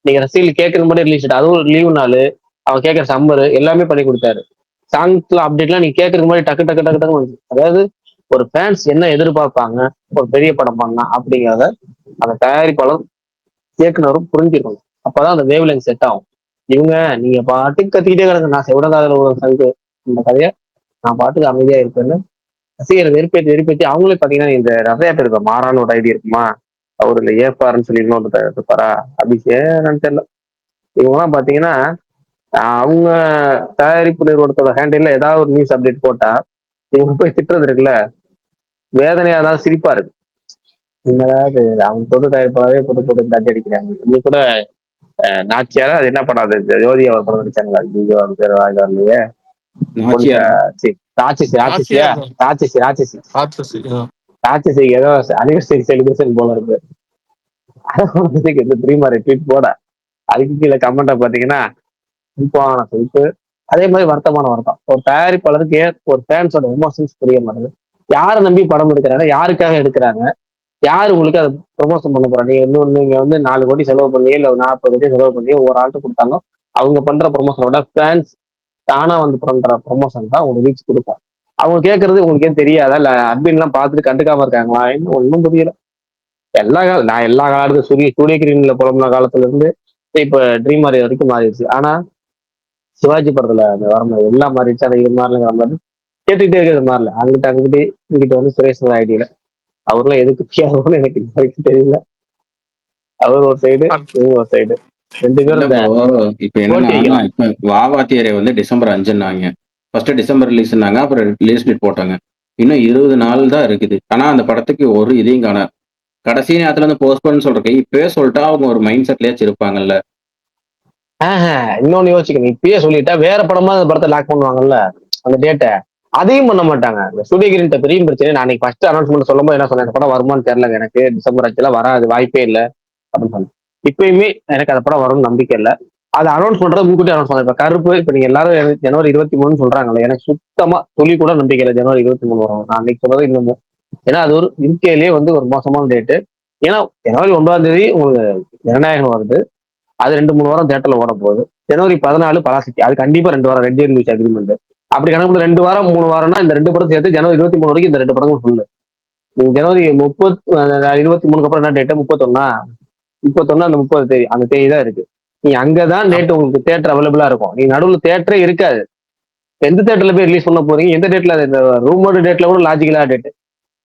நீங்க ரசிகர்கள் கேட்கற மாதிரி ரிலீஸ் டேட், அதுவும் லீவு நாள், அவன் கேட்கற சம்மர் எல்லாமே பண்ணி கொடுத்தாரு. சாங்ஸ்ல அப்டேட்லாம் நீங்க கேட்கறதுக்கு மாதிரி டக்கு டக்கு டக்கு டக்கு வந்து, அதாவது ஒரு ஃபேன்ஸ் என்ன எதிர்பார்ப்பாங்க ஒரு பெரிய படம் பண்ணா அப்படிங்கிறத அந்த தயாரிப்பாளர் இயக்குனரும் புரிஞ்சுக்கணும். அப்பதான் அந்த வேவ் லென்த் செட் ஆகும். இவங்க நீங்க பாட்டுக்கு கத்திக்கிட்டே கிடங்க, நான் செவிடங்காதல ஒரு சங்கு இந்த கதையை நான் பாட்டுக்கு அமைதியா இருப்பேன்னு ரசிகரை வெறுப்பேற்றி வெறுப்பேற்றி அவங்களே பாத்தீங்கன்னா இந்த நிறைய பேர் இருப்பா மாறான ஒரு ஐடி இருக்குமா, அவரு இல்ல ஏப்பாருன்னு சொல்லி இன்னொரு இருப்பாரா, அபிஷேக் தெரியல. இவங்கெல்லாம் பாத்தீங்கன்னா அவங்க தயாரிப்பு நிறுவனத்தோட ஹேண்டில்ல ஏதாவது ஒரு நியூஸ் அப்டேட் போட்டா இவங்க போய் திட்டுறது இருக்குல்ல, வேதனையா தான் சிரிப்பா இருக்கு. என்னடாது அவங்க தொண்டு தயாரிப்பாவே போட்டு போட்டு தட்டி அடிக்கிறாங்க. இன்னைக்கு கூட நாச்சியாரா அது என்ன பண்ணாது, ஜோதி அவர் படம் நடிச்சாங்களா, ஐயோ அது பேர் வாங்க வரலையே, போலீஸா, நாச்சியார் தான். சி ராட்சசி ராட்சசியா, ஆட்சியார் தான். ராட்சசி ராட்சசி ஆட்சி. ராட்சசி ஏதோ அனிவர்சரி செலிபிரேஷன் போல இருக்கு. தெரியுமா ட்வீட் போட, அதுக்கு கீழே கமெண்டா பாத்தீங்கன்னா சிரிப்பான சிரிப்பு, அதே மாதிரி வருத்தமான வருத்தம். ஒரு தயாரிப்பாளருக்கு ஒரு ஃபேன்ஸோட எமோஷன்ஸ் புரிய மாட்டேங்குது. யாரை நம்பி படம் எடுக்கிறாங்க, யாருக்காக எடுக்கிறாங்க, யாரு உங்களுக்கு அதை ப்ரொமோஷன் பண்ண போறாங்க. நீங்க வந்து 4 கோடி செலவு பண்ணி இல்ல 40 கோடி செலவு பண்ணி ஒரு ஆள்கிட்ட கொடுத்தாலும் அவங்க பண்ற ப்ரொமோஷனோட ஃபேன்ஸ் தானா வந்து பண்ற ப்ரொமோஷன் தான் உங்களுக்கு ரீச் கொடுக்கும். அவங்க கேட்கறது உங்களுக்கே தெரியாதா, இல்ல அட்மின் எல்லாம் பார்த்துட்டு கண்டுக்காம இருக்காங்களா, இன்னும் ஒன்றும் புரியல. நான் எல்லா காலத்துக்கும் சூரிய கிரீன்ல புலம்புன காலத்துல இருந்து இப்ப ட்ரீம் மாறி வரைக்கும் மாறிடுச்சு. ஆனா சிவாஜி படத்துல அந்த வர எல்லாம் மாறிடுச்சு. அதை இது மாதிரிங்கிற மாதிரி கேட்டுக்கிட்டே இருக்கிறது மாதிரில அங்கிட்ட இங்கிட்ட வந்து சுரேஷ் ஐடியில அவர்லாம் எதுக்கு பியாருன்னு எனக்கு இது வரைக்கும் தெரியல. அவர் ஒரு சைடு, இவங்க ஒரு சைடு, ரெண்டு இல்ல பேரும் இந்த ப்ரோ, இப்ப போட்டி என்னன்னா வைக்கலாம். இப்ப வாவா தியரி வந்து டிசம்பர் 5ன்னாங்க. ஃபர்ஸ்ட் டிசம்பர் ரிலீஸ்னாங்க, அப்புறம் ரிலீஸ் டேட் போட்டாங்க. இன்னும் 20 நாள் தான் இருக்குது. ஆனா அந்த படத்துக்கு ஒரு இதையும் காண, கடைசி நேரத்துல வந்து போஸ்ட்போன் சொல்றதுக்கு இப்பவே சொல்லிட்டா அவங்க ஒரு மைண்ட் செட்லயாச்சும் இருப்பாங்கல்ல. இன்னொன்னு யோசிக்கணும், இப்பயே சொல்லிட்டா வேற படமா அந்த படத்தை லாக் பண்ணுவாங்கல்ல அந்த டேட்டை, அதையும் பண்ண மாட்டாங்க. இந்த சூரியகிரிட்ட பெரிய பிரச்சனை. நான் அன்னைக்கு ஃபர்ஸ்ட் அனௌன்ஸ்மெண்ட் சொல்லும்போது என்ன சொன்னேன், இந்த படம் வருமானு தெரியல எனக்கு, டிசம்பர் 5 வராது, வாய்ப்பே இல்லை அப்படின்னு சொன்னேன். இப்பயுமே எனக்கு அந்த படம் வரும்னு நம்பிக்கை இல்லை. அதை அனௌன்ஸ் பண்றது முன்கூட்டி அனௌன்ஸ் பண்ண. இப்ப கருப்பு இப்ப நீங்க எல்லாரும் ஜனவரி 23 சொல்றாங்கல்ல, எனக்கு சுத்தமா துளி கூட நம்பிக்கை இல்லை ஜனவரி 23 வரும். நான் அன்னைக்கு சொல்றது இன்னமும், ஏன்னா அது ஒரு இருக்கையிலேயே வந்து ஒரு மோசமான டேட்டு. ஏன்னா ஜனவரி 1 உங்களுக்கு ஜனநாயகம் வருது, அது 2-3 வாரம் தேட்டர்ல ஓட போகுது. ஜனவரி 14 பராசக்தி, அது கண்டிப்பா 2 வாரம், ரெட் ரிலீஸ் அக்ரிமெண்ட். அப்படி கணக்கு 2 வாரம் 3 வாரம்னா இந்த 2 படம் சேர்த்து ஜனவரி 23 வரைக்கும் இந்த 2 படங்கள் ஃபுல்லு. ஜனவரி 30 23 அப்புறம் என்ன டேட்டு, 31 அந்த 30 தேதி, அந்த தேதி தான் இருக்கு. நீ அங்கதான் டேட் உங்களுக்கு தேட்டர் அவைலபிளா இருக்கும். நீ நடுவில் தேட்டரே இருக்காது. எந்த தேட்டர்ல போய் ரிலீஸ் பண்ண போறீங்க, எந்த டேட்ல, இந்த ரூமோட டேட்ல கூட லாஜிக்கலா டேட்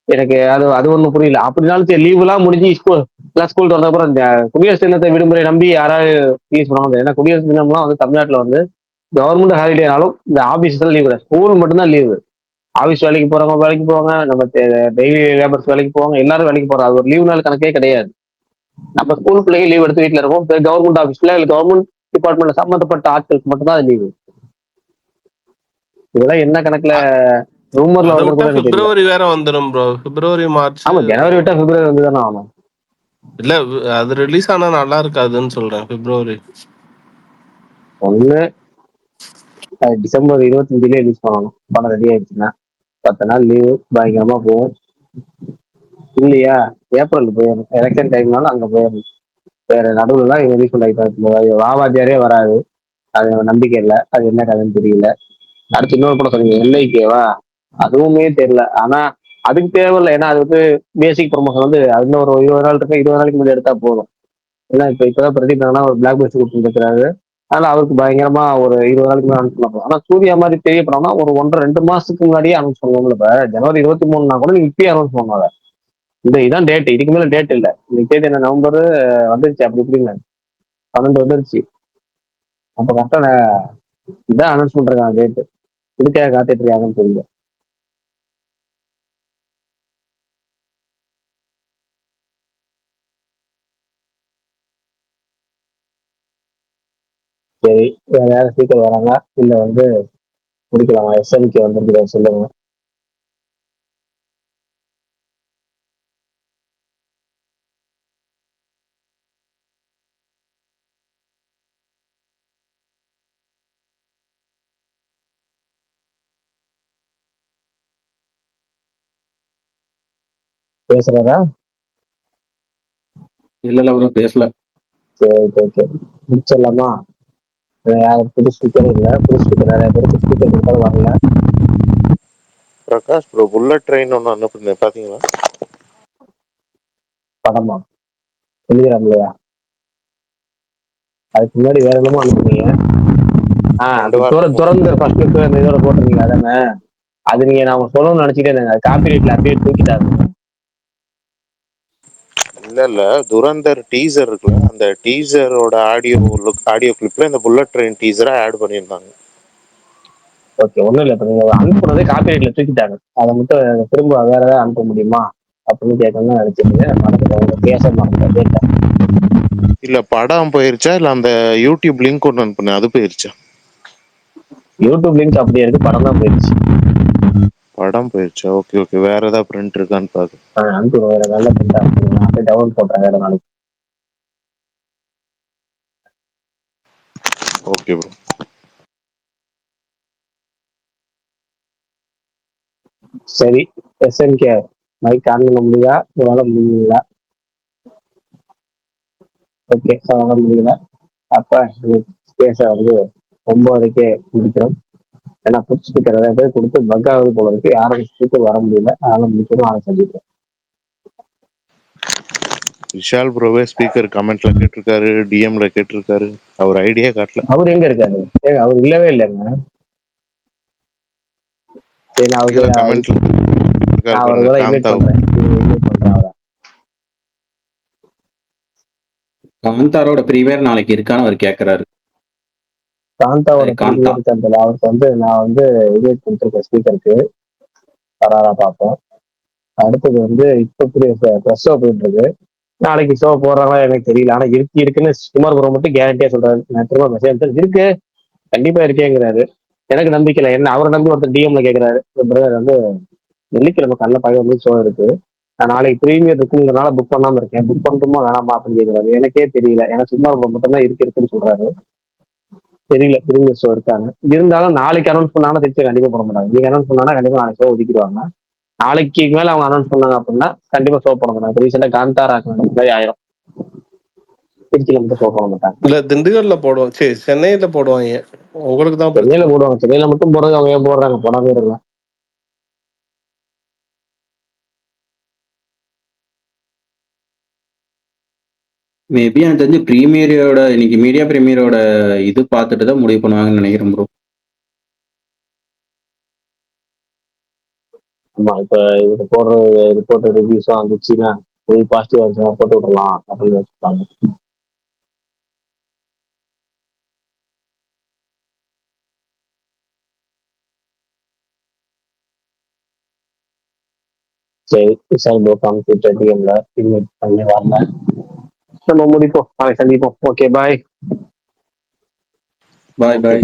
எனக்கு அது ஒண்ணும் புரியல. அப்படினாலும் சரி, லீவ் எல்லாம் முடிஞ்சு ஸ்கூல் திறந்த அப்புறம் இந்த குடியரசு தினத்தை விடுமுறை நம்பி யாராவது ரிலீஸ் பண்ணுவாங்க. ஏன்னா குடியரசு தினம்லாம் வந்து தமிழ்நாட்டுல வந்து கவர்மெண்ட் ஹாலிடேனாலும் இந்த ஆபீஸ் தான் லீவு கிடையாது, ஸ்கூல் மட்டும்தான் லீவு. ஆபீஸ் வேலைக்கு போறவங்க வேலைக்கு போவாங்க, நம்ம டெய்லி லேபர்ஸ் வேலைக்கு போவாங்க, எல்லாரும் வேலைக்கு போறாங்க. அது ஒரு லீவு நாள் கணக்கே கிடையாது. நம்ம ஸ்கூல் பிள்ளைங்க லீவ் எடுத்து வீட்டுல இருக்கோம். கவர்மெண்ட் ஆபீஸ்ல கவர்மெண்ட் டிபார்ட்மெண்ட்ல சம்பந்தப்பட்ட ஆட்களுக்கு மட்டும் தான் லீவு. இதெல்லாம் என்ன கணக்குல ரூமர்ல அதை வருது விட்டா கூட எனக்கு தெரியல. பிப்ரவரி வேற வந்துடும் ப்ரோ. பிப்ரவரி மார்ச். ஆமா, ஜனவரி விட்டா பிப்ரவரி வந்து தானே ஆகணும். இல்ல, அது ரிலீஸ் ஆனா நல்லா இருக்காதுன்னு சொல்றேன். பிப்ரவரி ஒண்ணு டிசம்பர் 25 ரிலீஸ் பண்ணணும், படம் ரெடி ஆயிடுச்சுன்னா 10 நாள் லீவு பயங்கரமா போகும். இல்லையா ஏப்ரல் போயிடணும், எலெக்ஷன் டைம்னாலும் அங்க போயிடணும். வேற நடுவுலாம் இவங்க ரிலீஸ் பண்ணி வாவாத்தியாரே வராது. அது நம்பிக்கை இல்லை, அது என்ன கதைன்னு தெரியல. அடுத்து இன்னொரு படம் சொன்னீங்க எல்ஐகேவா, அதுவுமே தெரியல. ஆனா அதுக்கு தேவையில்லை, ஏன்னா அது வந்து பேசிக் ப்ரொமோஷன் வந்து அது இன்னும் ஒரு 20 நாள் இருக்கு, 20 நாளைக்கு முன்னாடி எடுத்தா போதும். ஏன்னா இப்பதான் பிரதீப் ஒரு பிளாக் பஸ்ட் கொடுத்துருக்காரு. அதனால அவருக்கு பயங்கரமா ஒரு 20 நாளைக்கு முன்னாடி அனௌன்ஸ் பண்ணலாம். ஆனா சூர்யா மாதிரி பெரிய படம்னா ஒரு 1.5-2 மாசத்துக்கு முன்னாடியே அனௌன்ஸ் பண்ணுவோம்ல. இப்ப ஜனவரி 23 கூட நீங்க இப்பயே அனௌன்ஸ் பண்ணுவாங்க. இதான் டேட், இதுக்கு மேல டேட் இல்ல. இன்னைக்கு தேதி என்ன, நவம்பர் வந்துருச்சு, அப்படி இப்படிங்க 12 வந்துருச்சு. அப்ப கரெக்டா இதான் அனௌன்ஸ் பண்றாங்க டேட். இதுக்காக காத்துட்டு இருக்காங்கன்னு தெரியல. சரி, வேற யாரும் சீக்கிரம் வராங்க இல்ல வந்து முடிக்கலாமா? எஸ்எல்கே வந்துருக்கு சொல்லுங்க. பேசுறதா? இல்ல ப்ரோ, பேசல. சரி ஓகே, முடிச்சிடலாமா? யாரும் புது ஸ்பீக்கர் இல்லை, புது ஸ்பீக்கர் நிறைய பேருக்கு ஸ்பீக்கர் கொடுத்தாலும் வரல. பிரகாஷ் ப்ரோ, புல்லட் ட்ரெயின் ஒன்று அனுப்புனேன் பாத்தீங்களா? படமா? டெலிகிராம்லையா? அதுக்கு முன்னாடி வேற என்னமோ அனுப்புனீங்க. 2 வாரத்துக்கு துறந்து ஃபர்ஸ்ட் இதோட போட்டிருந்தீங்க அதானே? அது நீங்க நான் சொல்லணும்னு நினைச்சிட்டே இருந்தேங்க. காப்பி ரைட்ல அப்படியே தூக்கிட்டாரு. இல்ல துரந்தர் டீசர் இருக்குல்ல, அந்த டீசரோட ஆடியோ கிளிப்ல இந்த புல்லட் ட்ரெயின் டீசரை ஆட் பண்ணியிருந்தாங்க. ஓகே, ஒண்ணும் இல்லை. இப்ப நீங்க அனுப்புனதே காப்பி ரைட்ல தூக்கிட்டாங்க. அதை மட்டும் திரும்ப வேற ஏதாவது அனுப்ப முடியுமா அப்படின்னு கேட்கணும்னு நினைச்சிருந்தீங்க. உங்க பேச கேட்டேன். இல்ல படம் போயிருச்சா இல்ல அந்த யூடியூப் லிங்க் ஒன்று அனுப்புனேன் அது போயிருச்சா? யூடியூப் லிங்க் அப்படியே இருக்கு, படம் தான் போயிடுச்சு. படம் போயிருச்சா? Okay okay. வேற ஏதாவது பிரிண்ட் இருக்கான்னு பாக்கு. அனுப்பி வேற நல்ல பிரிண்டா அப்படியே டவுன்லோட் போடுறேன் வேற நாளைக்கு. Okay bro. சரி, எஸ்என்கே மைக் ஆன் பண்ண முடியுதா? உங்களால முடியுங்களா? ஓகே, அதனால முடியல. அப்ப பேச வந்து 9:00க்கே முடிக்கிறோம். ஏன்னா புது ஸ்பீக்கர் நிறைய பேர் கொடுத்து பக் ஆகுது போல இருக்கு. யாரும் ஸ்பீக்கர் வர முடியல, அதனால முடிக்கணும். அதை சந்திக்கிறேன். விஷால் ப்ரோவே ஸ்பீக்கர் கமெண்ட்ல கேட்டிருக்காரு, டிஎம்ல கேட்டிருக்காரு. அவர் ஐடியா காட்டல. அவர் எங்க இருக்காரு? ஏங்க அவர் இல்லவே இல்லைங்க. சரி, நான் கீழே அவருக்கு கமெண்ட்ல நான் அவரை கூட இன்வைட் காந்தாவு. பண்றேன். இன்வைட் பண்றேன் அவரை. காந்தாரோட ப்ரீமியர் நாளைக்கு இருக்கான்னு அவர் கேட்கறாரு. காந்தாவோட காந்தா பிரீமியர் சந்தில் அவருக்கு வந்து நான் வந்து இன்வைட் பண்ணிருக்கேன் ஸ்பீக்கருக்கு. வராரா பார்ப்போம். அடுத்தது வந்து இப்போ ப்ரெஸ் ஷோ போயிட்டு இருக்கு. நாளைக்கு ஷோ போடுறாங்களா எனக்கு தெரியல. ஆனா இருக்குன்னு குமார் குரு மட்டும் கேரண்டியா சொல்றாரு. நான் திரும்ப மெசேஜ் இருக்கு, கண்டிப்பா இருக்கேங்கிறாரு. எனக்கு நம்பிக்கை இல்லை. என்ன அவரை நம்பி ஒருத்தர் டிஎம்ல கேட்கிறாரு. பிரதர் வந்து வெள்ளிக்கிழமை கல்ல 11 ஷோ இருக்கு, நான் நாளைக்கு ப்ரீமியர் இருக்குங்கிறனால புக் பண்ணாம இருக்கேன், புக் பண்ணட்டுமா வேணாமா அப்படின்னு கேட்கிறாரு. எனக்கே தெரியல. ஏன்னா சும்மா மட்டும் தான் இருக்குன்னு சொல்றாரு. தெரியல ப்ரீமியர் ஷோ இருக்காங்க. இருந்தாலும் நாளைக்கு அனௌன்ஸ் பண்ணாலும் திருச்சி கண்டிப்பா போட மாட்டாங்க. நீங்க அனௌன்ஸ் பண்ணா கண்டிப்பா நாளைக்கு ஷோ ஒதுக்கிடுவாங்க. நாளைக்கு மேல அவங்க அனௌன்ஸ் பண்ணாங்க அப்படின்னா கண்டிப்பா ஷோ போட மாட்டாங்க. ரீசெண்டா காந்தாரா மாதிரி ஆயிரும். திருச்சியில மட்டும் ஷோ போட மாட்டாங்க. இல்ல திண்டுக்கல்ல போடுவோம், சரி சென்னையில போடுவாங்க. உங்களுக்கு தான் சென்னையில பிரச்சனை. போடுவாங்க. சென்னையில மட்டும் போடுறது அவங்க ஏன் போடுறாங்க, போடாமே இருக்கலாம். மேபி எனக்கு தெரிஞ்சு ப்ரீமியரோட இன்னைக்கு மீடியா ப்ரீமியரோட இது பார்த்துட்டு தான் முடிவு பண்ணுவாங்கன்னு நினைக்கிறேன் ப்ரோ. ஆமா, இப்ப இதுக்கு போடுற ரிப்போர்ட் ரிவ்யூஸும் வந்துச்சுன்னா போய் பாசிட்டிவ் வந்துச்சுன்னா போட்டு விடலாம் அப்படின்னு வச்சுருப்பாங்க. சரி, விஷால் ப்ரோ காமிச்சு டிஎம்ல இன்வைட் பண்ணி வரல. நம்ம முடிப்போம், நாளைக்கு சந்திப்போம். Okay, bye. Bye okay. பாய்.